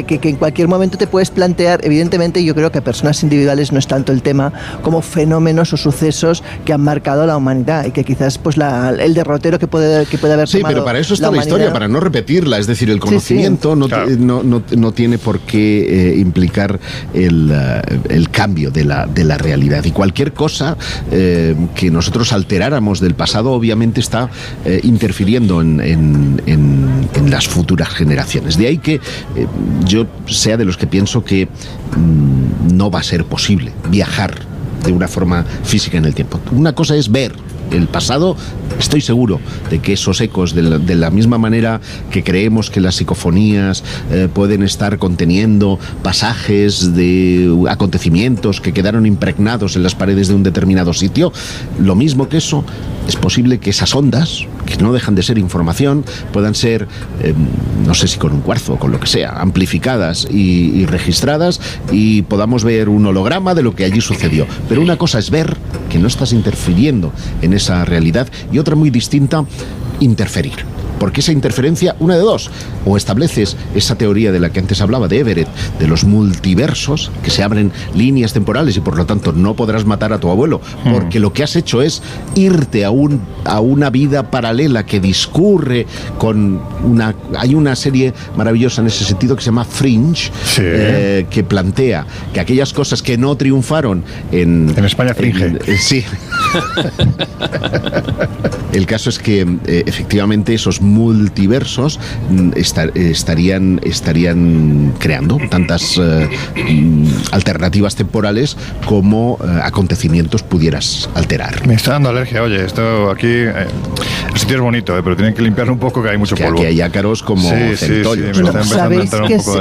D: que en cualquier momento te puedes plantear, evidentemente yo creo que a personas individuales no es tanto el tema como fenómenos o sucesos que han marcado a la humanidad y que quizás pues el derrotero que puede haber tomado.
E: Pero para eso está la historia, para no repetirla. Es decir, el conocimiento no tiene por qué implicar el cambio de la realidad. Y cualquier cosa que nosotros alteráramos del pasado, obviamente está interfiriendo en las futuras generaciones. De ahí que yo sea de los que pienso que no va a ser posible viajar de una forma física en el tiempo. Una cosa es ver el pasado. Estoy seguro de que esos ecos, de la misma manera que creemos que las psicofonías pueden estar conteniendo pasajes de acontecimientos que quedaron impregnados en las paredes de un determinado sitio, lo mismo que eso, es posible que esas ondas, que no dejan de ser información, puedan ser, no sé si con un cuarzo o con lo que sea, amplificadas y registradas, y podamos ver un holograma de lo que allí sucedió. Pero una cosa es ver que no estás interfiriendo en esa realidad, y otra muy distinta, interferir. Porque esa interferencia, una de dos, o estableces esa teoría de la que antes hablaba, de Everett, de los multiversos, que se abren líneas temporales y por lo tanto no podrás matar a tu abuelo, porque lo que has hecho es irte a una vida paralela que discurre con hay una serie maravillosa en ese sentido que se llama Fringe, que plantea que aquellas cosas que no triunfaron en
C: España Fringe.
E: Sí. El caso es que efectivamente esos multiversos estarían creando tantas alternativas temporales como acontecimientos pudieras alterar.
C: Me está dando alergia, oye, esto aquí el sitio es bonito, pero tienen que limpiarlo un poco, que hay mucho polvo.
E: Aquí hay ácaros como centollos.
D: ¿Sabéis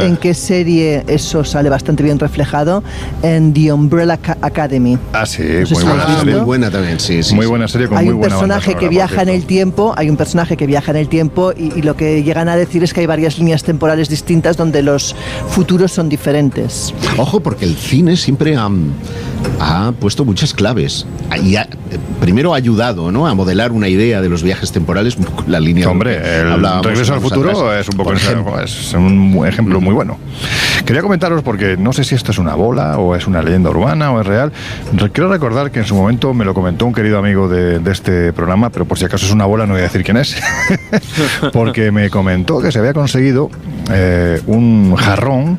D: en qué serie eso sale bastante bien reflejado? En The Umbrella Academy.
C: Ah, sí,
D: no sé
C: muy buena serie.
E: Muy buena también, sí.
C: Muy buena serie con
D: hay
C: muy
D: un
C: buena
D: personaje que viaja en el tiempo, y lo que llegan a decir es que hay varias líneas temporales distintas donde los futuros son diferentes.
E: Ojo, porque el cine siempre ha puesto muchas claves y primero ha ayudado, ¿no?, a modelar una idea de los viajes temporales, la línea.
C: Hombre, el Regreso al futuro es un poco es un ejemplo muy bueno. Quería comentaros, porque no sé si esto es una bola o es una leyenda urbana o es real. Quiero recordar que en su momento me lo comentó un querido amigo de este programa, pero por si acaso es una bola no voy a decir quién es, porque me comentó que se había conseguido un jarrón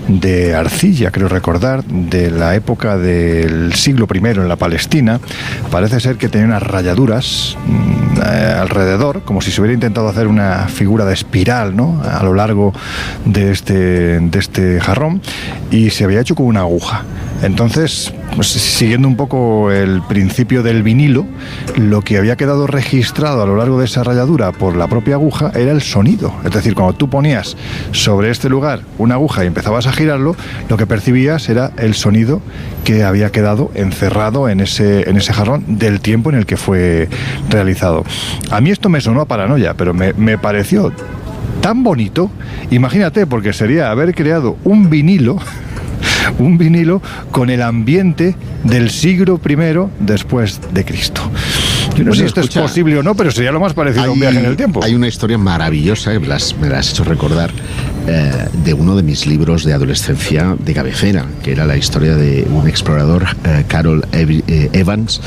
C: de arcilla, creo recordar, de la época del siglo I en la Palestina. Parece ser que tenía unas rayaduras alrededor, como si se hubiera intentado hacer una figura de espiral, ¿no?, a lo largo de este jarrón, y se había hecho con una aguja. Entonces, pues, siguiendo un poco el principio del vinilo, lo que había quedado registrado a lo largo de esa rayadura por la propia aguja era el sonido. Es decir, cuando tú ponías sobre este lugar una aguja y empezabas a girarlo, lo que percibías era el sonido que había quedado encerrado en ese jarrón del tiempo en el que fue realizado. A mí esto me sonó a paranoia, pero me pareció tan bonito. Imagínate, porque sería haber creado un vinilo con el ambiente del siglo I después de Cristo. Yo no sé si esto es posible o no, pero sería lo más parecido a un viaje en el tiempo.
E: Hay una historia maravillosa, me la has hecho recordar, de uno de mis libros de adolescencia de cabecera, que era la historia de un explorador, Carol Evans,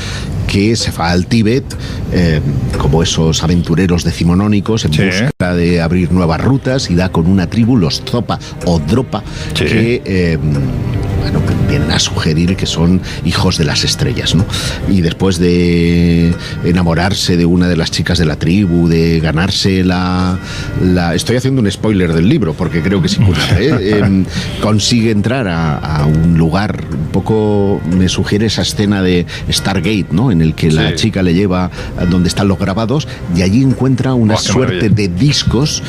E: que se va al Tíbet como esos aventureros decimonónicos en busca de abrir nuevas rutas, y da con una tribu, los Zopa o Dropa, que vienen a sugerir que son hijos de las estrellas, ¿no? Y después de enamorarse de una de las chicas de la tribu, de ganarse estoy haciendo un spoiler del libro porque creo que es importante, consigue entrar a un lugar, un poco me sugiere esa escena de Stargate, ¿no?, en el que la chica le lleva a donde están los grabados, y allí encuentra una suerte de discos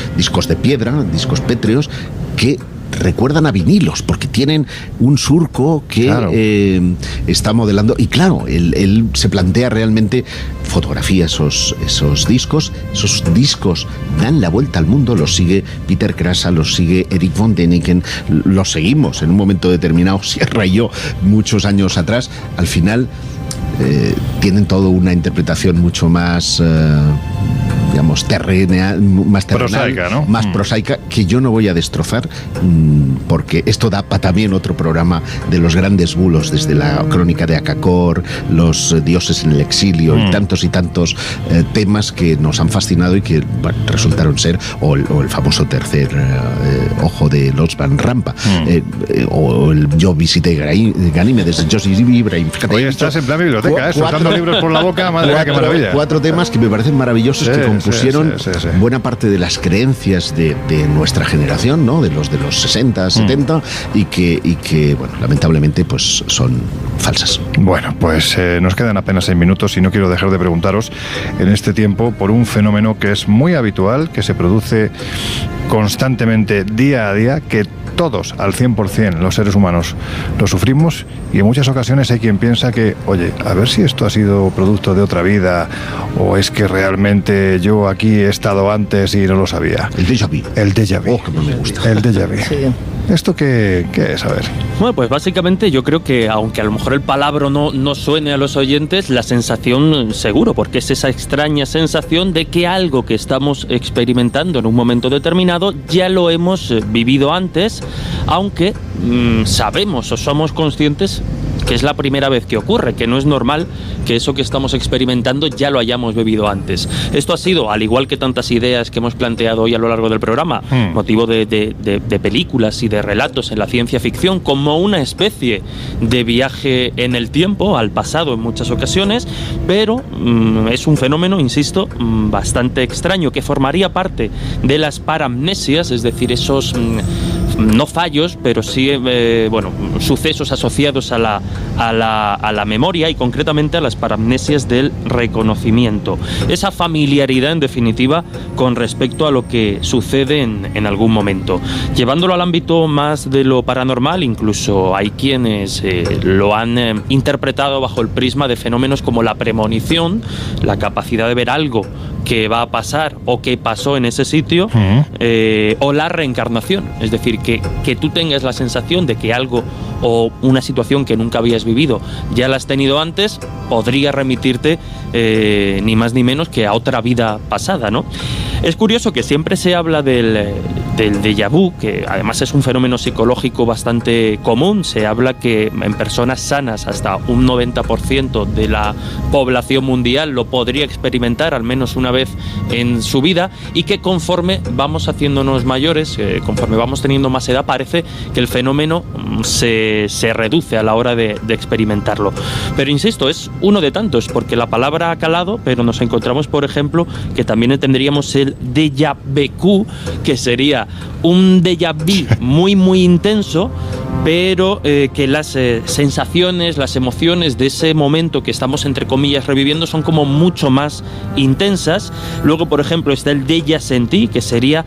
E: de piedra, discos pétreos, que recuerdan a vinilos, porque tienen un surco que está modelando, y claro, él se plantea realmente, fotografía esos discos dan la vuelta al mundo, los sigue Peter Krasa, los sigue Eric von Däniken, los seguimos en un momento determinado, Sierra y yo, muchos años atrás. Al final tienen toda una interpretación mucho más digamos, más terrenal, prosaica, ¿no? Más prosaica, que yo no voy a destrozar, porque esto da para también otro programa de los grandes bulos, desde la crónica de Akakor, los dioses en el exilio, y tantos temas que nos han fascinado y que resultaron ser, o el famoso tercer ojo de Lost Van Rampa, o el Yo visité Ganímedes de Joseph Ibrahim.
C: Hoy estás en plan biblioteca, soltando libros por la boca, madre mía, qué maravilla.
E: 4 temas que me parecen maravillosos, que compusieron buena parte de las creencias de nuestra generación, ¿no? De los 60, 70, y que bueno, lamentablemente pues son falsas.
C: Bueno, pues nos quedan apenas 6 minutos y no quiero dejar de preguntaros en este tiempo por un fenómeno que es muy habitual, que se produce constantemente día a día, que todos al 100% los seres humanos lo sufrimos, y en muchas ocasiones hay quien piensa que, oye, a ver si esto ha sido producto de otra vida, o es que realmente yo aquí he estado antes y no lo sabía.
E: El déjà vu.
C: El déjà vu.
E: Oh, que no me gusta.
C: El déjà vu.
D: Sí.
C: ¿Esto qué es? A ver.
F: Bueno, pues básicamente yo creo que, aunque a lo mejor el palabra no suene a los oyentes, la sensación seguro, porque es esa extraña sensación de que algo que estamos experimentando en un momento determinado ya lo hemos vivido antes, aunque sabemos o somos conscientes que es la primera vez que ocurre, que no es normal que eso que estamos experimentando ya lo hayamos vivido antes. Esto ha sido, al igual que tantas ideas que hemos planteado hoy a lo largo del programa, motivo de películas y de relatos en la ciencia ficción, como una especie de viaje en el tiempo, al pasado en muchas ocasiones, pero es un fenómeno, insisto, bastante extraño, que formaría parte de las paramnesias, es decir, esos no fallos, pero sí sucesos asociados a la memoria y concretamente a las paramnesias del reconocimiento. Esa familiaridad, en definitiva, con respecto a lo que sucede en algún momento. Llevándolo al ámbito más de lo paranormal, incluso hay quienes lo han interpretado bajo el prisma de fenómenos como la premonición, la capacidad de ver algo que va a pasar o que pasó en ese sitio, o la reencarnación, es decir, que tú tengas la sensación de que algo o una situación que nunca habías vivido ya la has tenido antes, podría remitirte ni más ni menos que a otra vida pasada, ¿no? Es curioso que siempre se habla del déjà vu, que además es un fenómeno psicológico bastante común. Se habla que en personas sanas hasta un 90% de la población mundial lo podría experimentar al menos una vez en su vida, y que conforme vamos haciéndonos mayores, conforme vamos teniendo más edad, parece que el fenómeno se reduce a la hora de experimentarlo. Pero insisto, es uno de tantos, porque la palabra ha calado, pero nos encontramos, por ejemplo, que también tendríamos el déjà vu, que sería un déjà vu muy muy intenso, pero que las sensaciones, las emociones de ese momento que estamos entre comillas reviviendo son como mucho más intensas. Luego, por ejemplo, está el déjà senti, que sería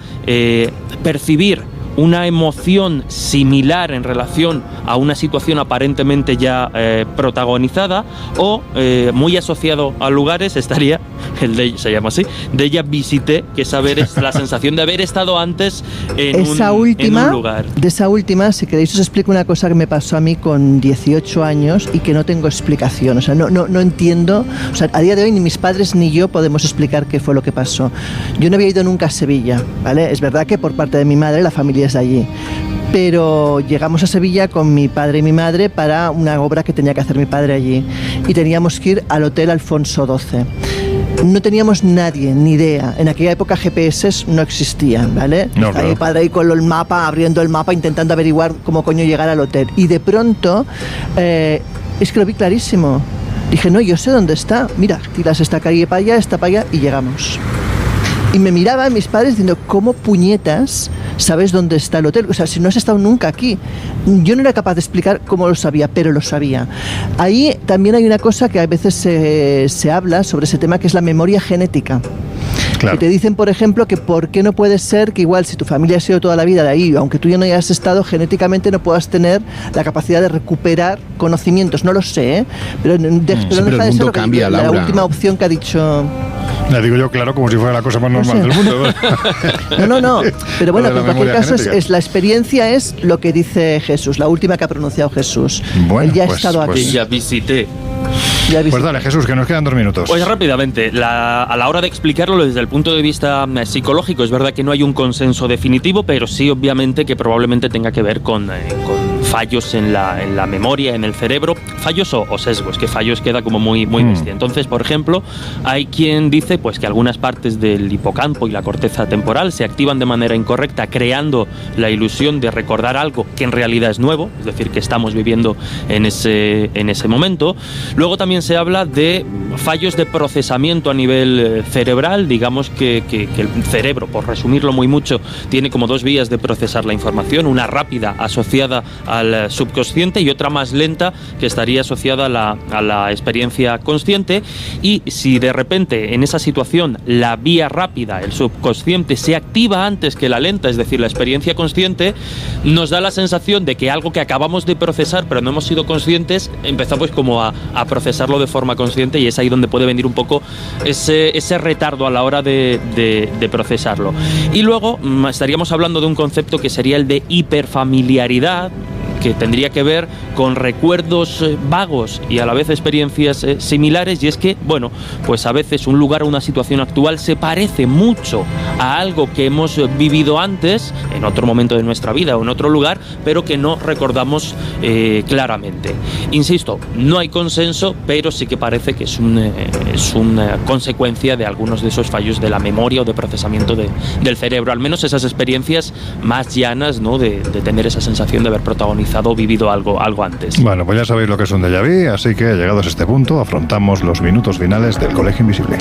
F: percibir una emoción similar en relación a una situación aparentemente ya protagonizada, o muy asociado a lugares estaría se llama así, déjà visité, que es la sensación de haber estado antes en un lugar.
D: De esa última, si queréis os explico una cosa que me pasó a mí con 18 años y que no tengo explicación, o sea, no entiendo, o sea, a día de hoy ni mis padres ni yo podemos explicar qué fue lo que pasó. Yo no había ido nunca a Sevilla, ¿vale? Es verdad que por parte de mi madre la familia es de allí, pero llegamos a Sevilla con mi padre y mi madre para una obra que tenía que hacer mi padre allí, y teníamos que ir al Hotel Alfonso XII. No teníamos nadie, ni idea. En aquella época GPS no existían, ¿vale? No, claro. Mi padre ahí con el mapa, abriendo el mapa, intentando averiguar cómo coño llegar al hotel. Y de pronto, es que lo vi clarísimo. Dije, no, yo sé dónde está. Mira, tiras esta calle para allá, esta para allá, y llegamos. Y me miraban mis padres diciendo, ¿cómo puñetas sabes dónde está el hotel? O sea, si no has estado nunca aquí. Yo no era capaz de explicar cómo lo sabía, pero lo sabía. Ahí también hay una cosa que a veces se habla sobre ese tema, que es la memoria genética. Claro. Que te dicen, por ejemplo, que por qué no puede ser que igual si tu familia ha sido toda la vida de ahí, aunque tú ya no hayas estado, genéticamente no puedas tener la capacidad de recuperar conocimientos. No lo sé, ¿eh? Pero no deja de ser cambia, la última opción que ha dicho.
C: La digo yo, claro, como si fuera la cosa más normal del mundo.
D: No. Pero bueno, en cualquier caso es la experiencia es lo que dice Jesús, la última que ha pronunciado Jesús.
C: Bueno,
D: él ya ha estado aquí.
F: Ya visité.
C: Pues dale, Jesús, que nos quedan 2 minutos.
F: Pues rápidamente, a la hora de explicarlo desde el punto de vista psicológico, es verdad que no hay un consenso definitivo, pero sí, obviamente, que probablemente tenga que ver con fallos en la memoria, en el cerebro, fallos o sesgos, que fallos queda como muy bestia. Entonces, por ejemplo, hay quien dice pues que algunas partes del hipocampo y la corteza temporal se activan de manera incorrecta, creando la ilusión de recordar algo que en realidad es nuevo, es decir, que estamos viviendo en ese momento. Luego también se habla de fallos de procesamiento a nivel cerebral. Digamos que el cerebro, por resumirlo muy mucho, tiene como 2 vías de procesar la información, una rápida asociada al al subconsciente, y otra más lenta que estaría asociada a la experiencia consciente. Y si de repente en esa situación la vía rápida, el subconsciente, se activa antes que la lenta, es decir, la experiencia consciente, nos da la sensación de que algo que acabamos de procesar pero no hemos sido conscientes, empezamos como a procesarlo de forma consciente, y es ahí donde puede venir un poco ese retardo a la hora de procesarlo. Y luego estaríamos hablando de un concepto que sería el de hiperfamiliaridad, que tendría que ver con recuerdos vagos y a la vez experiencias similares, y es que, bueno, pues a veces un lugar o una situación actual se parece mucho a algo que hemos vivido antes, en otro momento de nuestra vida o en otro lugar, pero que no recordamos claramente. Insisto, no hay consenso, pero sí que parece que es una consecuencia de algunos de esos fallos de la memoria o de procesamiento del cerebro, al menos esas experiencias más llanas, ¿no?, de tener esa sensación de haber protagonizado o vivido algo antes.
C: Bueno, pues ya sabéis lo que es un déjà vu, así que llegados a este punto afrontamos los minutos finales del Colegio Invisible.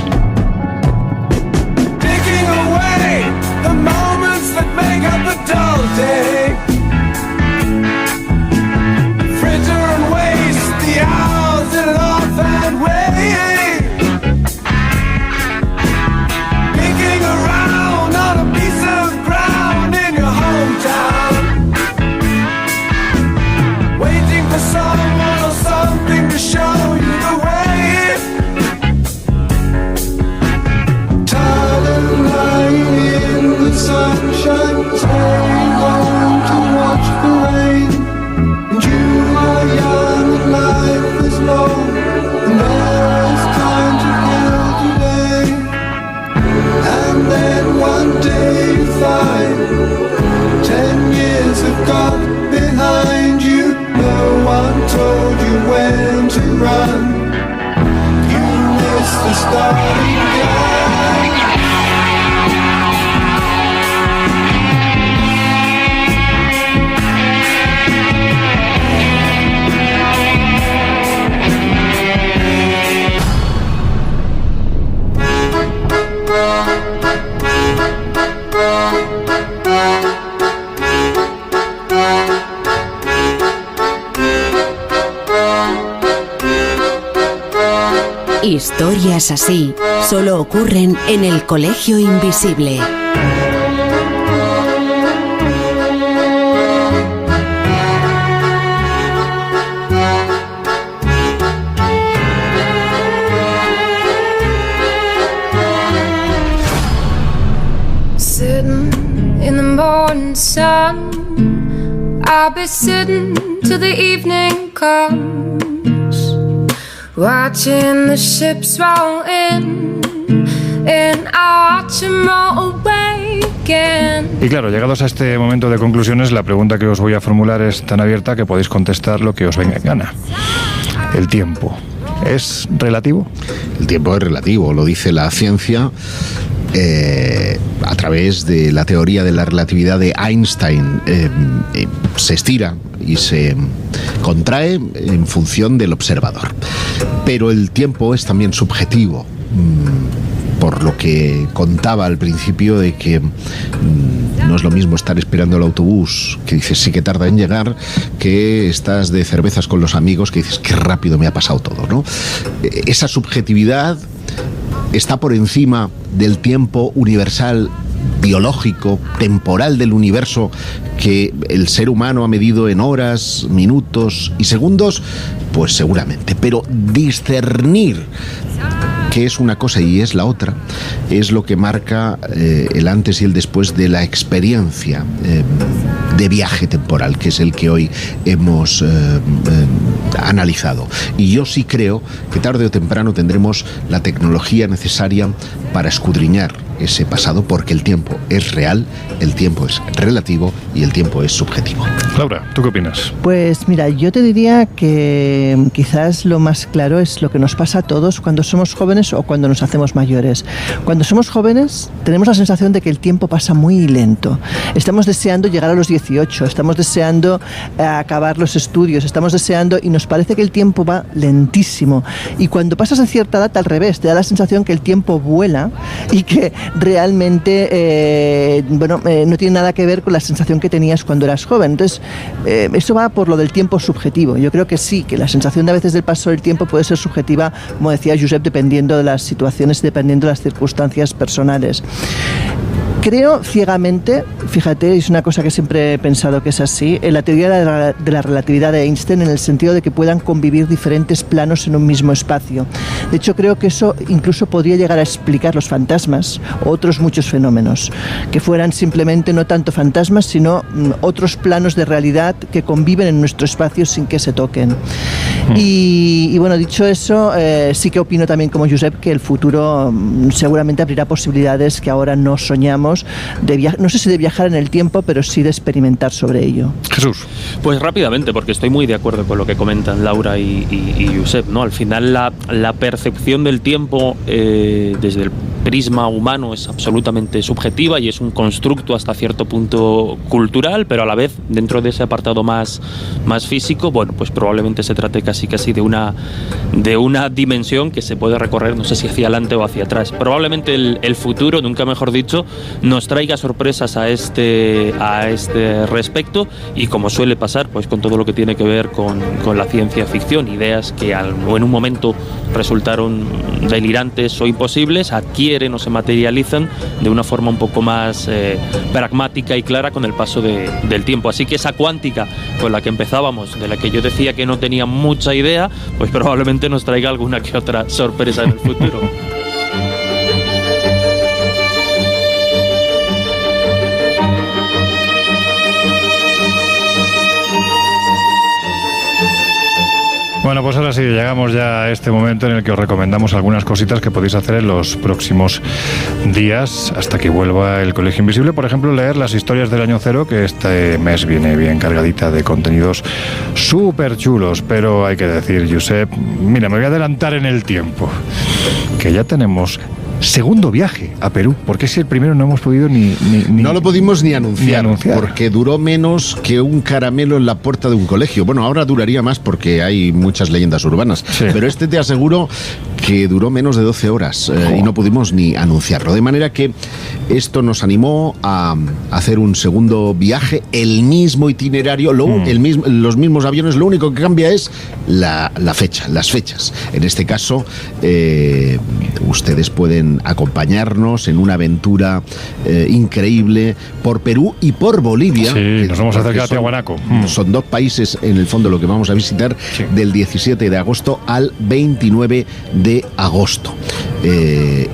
B: Historias así solo ocurren en el Colegio Invisible.
O: Sitting in the morning sun, I'll be sitting till the evening comes, watching the ships roll in, and I watch them roll away again.
C: Y claro, llegados a este momento de conclusiones, la pregunta que os voy a formular es tan abierta que podéis contestar lo que os venga en gana. ¿El tiempo es relativo?
E: El tiempo es relativo, lo dice la ciencia. A través de la teoría de la relatividad de Einstein, se estira y se contrae en función del observador. Pero el tiempo es también subjetivo, por lo que contaba al principio de que no es lo mismo estar esperando el autobús, que dices sí que tarda en llegar, que estás de cervezas con los amigos, que dices qué rápido me ha pasado todo, ¿no? Esa subjetividad está por encima del tiempo universal, biológico, temporal del universo, que el ser humano ha medido en horas, minutos y segundos, pues seguramente. Pero discernir qué es una cosa y es la otra es lo que marca el antes y el después de la experiencia de viaje temporal, que es el que hoy hemos analizado. Y yo sí creo que tarde o temprano tendremos la tecnología necesaria para escudriñar ese pasado, porque el tiempo es real, el tiempo es relativo y el tiempo es subjetivo.
C: Laura, ¿tú qué opinas?
D: Pues mira, yo te diría que quizás lo más claro es lo que nos pasa a todos cuando somos jóvenes o cuando nos hacemos mayores. Cuando somos jóvenes tenemos la sensación de que el tiempo pasa muy lento. Estamos deseando llegar a los 18, estamos deseando acabar los estudios, estamos deseando, y nos parece que el tiempo va lentísimo. Y cuando pasas a cierta edad, al revés, te da la sensación que el tiempo vuela y que realmente no tiene nada que ver con la sensación que tenías cuando eras joven. Entonces, eso va por lo del tiempo subjetivo. Yo creo que sí, que la sensación de a veces del paso del tiempo puede ser subjetiva, como decía Josep, dependiendo de las situaciones, dependiendo de las circunstancias personales. Creo ciegamente, fíjate, es una cosa que siempre he pensado que es así, en la teoría de la relatividad de Einstein, en el sentido de que puedan convivir diferentes planos en un mismo espacio. De hecho, creo que eso incluso podría llegar a explicar los fantasmas o otros muchos fenómenos, que fueran simplemente no tanto fantasmas, sino otros planos de realidad que conviven en nuestro espacio sin que se toquen. Y bueno, dicho eso, sí que opino también como Josep que el futuro seguramente abrirá posibilidades que ahora no soñamos, no sé si de viajar en el tiempo, pero sí de experimentar sobre ello.
C: Jesús.
F: Pues rápidamente, porque estoy muy de acuerdo con lo que comentan Laura y Josep, ¿no? Al final la percepción del tiempo desde el prisma humano es absolutamente subjetiva y es un constructo hasta cierto punto cultural, pero a la vez dentro de ese apartado más físico, bueno, pues probablemente se trate casi de una dimensión que se puede recorrer, no sé si hacia adelante o hacia atrás. Probablemente el futuro, nunca mejor dicho, nos traiga sorpresas a este respecto, y como suele pasar pues con todo lo que tiene que ver con la ciencia ficción, ideas que en un momento resultaron delirantes o imposibles, adquieren o se materializan de una forma un poco más pragmática y clara con el paso del tiempo. Así que esa cuántica con la que empezábamos, de la que yo decía que no tenía mucha idea, pues probablemente nos traiga alguna que otra sorpresa en el futuro.
C: Bueno, pues ahora sí, llegamos ya a este momento en el que os recomendamos algunas cositas que podéis hacer en los próximos días hasta que vuelva el Colegio Invisible. Por ejemplo, leer las historias del año cero, que este mes viene bien cargadita de contenidos súper chulos. Pero hay que decir, Josep, mira, me voy a adelantar en el tiempo, que ya tenemos segundo viaje a Perú, porque si el primero no hemos podido
E: no lo pudimos ni anunciar, porque duró menos que un caramelo en la puerta de un colegio. Bueno, ahora duraría más porque hay muchas leyendas urbanas, sí. Pero este te aseguro que duró menos de 12 horas y no pudimos ni anunciarlo. De manera que esto nos animó a hacer un segundo viaje, el mismo itinerario, los mismos aviones, lo único que cambia es la fecha, las fechas. En este caso, ustedes pueden acompañarnos en una aventura increíble por Perú y por Bolivia.
C: Sí, nos vamos a acercar a Tiahuanaco.
E: Son dos países, en el fondo, lo que vamos a visitar, sí, del 17 de agosto al 29 de agosto.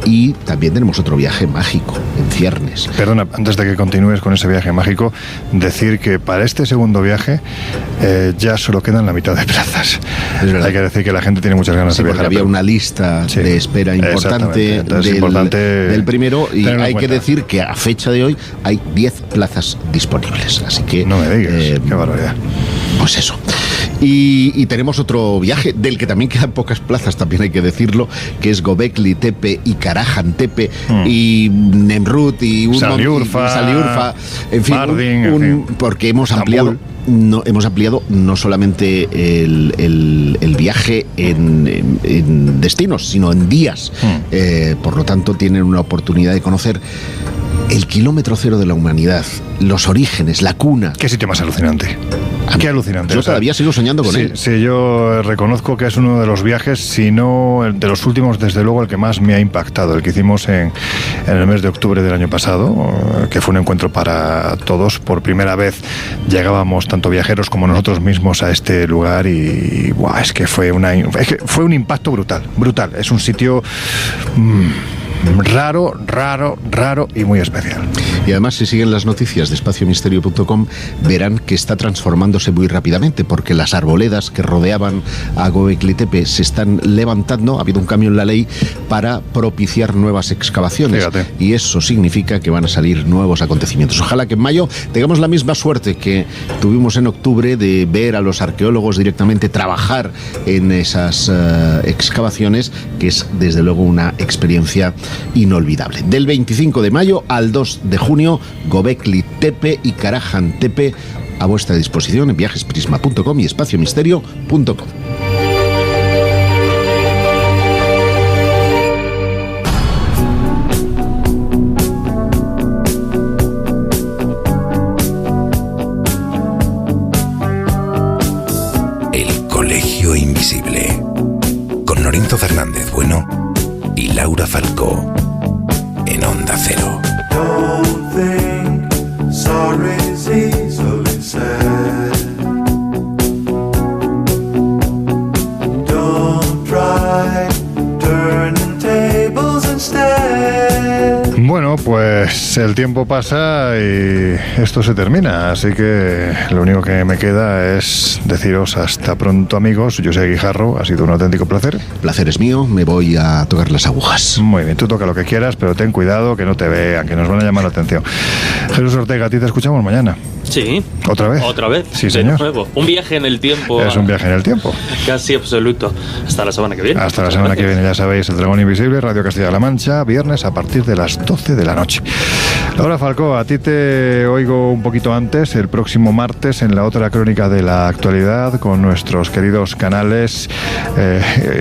E: Y también tenemos otro viaje mágico en ciernes.
C: Perdona, antes de que continúes con ese viaje mágico, decir que para este segundo viaje ya solo quedan la mitad de plazas. Hay que decir que la gente tiene muchas ganas de viajar.
E: Había una lista de espera importante del primero, y hay que decir que a fecha de hoy hay 10 plazas disponibles. Así que
C: no me digas, qué barbaridad.
E: Pues eso. Y tenemos otro viaje del que también quedan pocas plazas, también hay que decirlo, que es Göbekli Tepe y Karahan Tepe y Nemrut y Saliurfa, en fin, Mardin, porque hemos ampliado. Hemos ampliado no solamente el viaje en destinos, sino en días. Por lo tanto, tienen una oportunidad de conocer el kilómetro cero de la humanidad, los orígenes, la cuna.
C: Qué sitio más alucinante. Qué alucinante.
E: Yo todavía sigo soñando con él.
C: Sí, yo reconozco que es uno de los viajes, si no de los últimos, desde luego, el que más me ha impactado, el que hicimos en el mes de octubre del año pasado, que fue un encuentro para todos. Por primera vez llegábamos tanto viajeros como nosotros mismos a este lugar y es que fue un impacto brutal. Es un sitio raro y muy especial.
E: Y además, si siguen las noticias de espaciomisterio.com, verán que está transformándose muy rápidamente, porque las arboledas que rodeaban a Göbekli Tepe se están levantando. Ha habido un cambio en la ley para propiciar nuevas excavaciones. Fíjate. Y eso significa que van a salir nuevos acontecimientos. Ojalá que en mayo tengamos la misma suerte que tuvimos en octubre de ver a los arqueólogos directamente trabajar en esas excavaciones, que es desde luego una experiencia inolvidable. Del 25 de mayo al 2 de junio, Göbekli Tepe y Karahan Tepe a vuestra disposición en viajesprisma.com y espaciomisterio.com.
A: invisible. Con Lorenzo Fernández Bueno y Laura Falcó. En Onda Cero.
G: Don't think sorry's easily said. Don't try turning tables instead.
C: Bueno, pues el tiempo pasa y esto se termina, así que lo único que me queda es deciros hasta pronto, amigos. Yo soy Guijarro, ha sido un auténtico placer.
E: Placer es mío, me voy a tocar las agujas.
C: Muy bien, tú toca lo que quieras, pero ten cuidado que no te vean, que nos van a llamar la atención. Jesús Ortega, a ti te escuchamos mañana.
F: Sí.
C: ¿Otra vez?
F: Otra vez.
C: Sí, señor.
F: De nuevo. Un viaje en el tiempo.
C: Es un viaje en el tiempo.
F: Casi absoluto. Hasta la semana que viene.
C: Hasta la semana que viene, ya sabéis, El Dragón Invisible, Radio Castilla-La Mancha, viernes a partir de las 12 de la noche. Laura Falcó, a ti te oigo un poquito antes, el próximo martes, en la otra crónica de la actualidad, con nuestros queridos canales.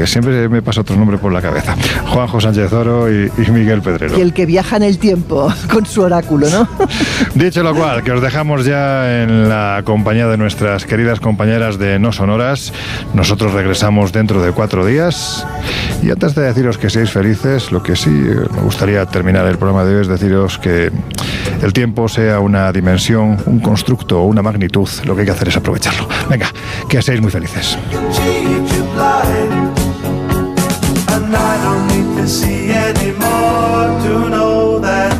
C: Siempre me pasa otro nombre por la cabeza. Juanjo Sánchez Oro y Miguel Pedrero.
D: Y el que viaja en el tiempo, con su oráculo, ¿no?
C: Dicho lo cual, que os dejamos ya en la compañía de nuestras queridas compañeras de No Sonoras. Nosotros regresamos dentro de 4 días. Y antes de deciros que seáis felices, lo que sí me gustaría terminar el programa de hoy es deciros que el tiempo sea una dimensión, un constructo o una magnitud. Lo que hay que hacer es aprovecharlo. Venga, que seáis muy felices.
G: And I don't need to see anymore to know that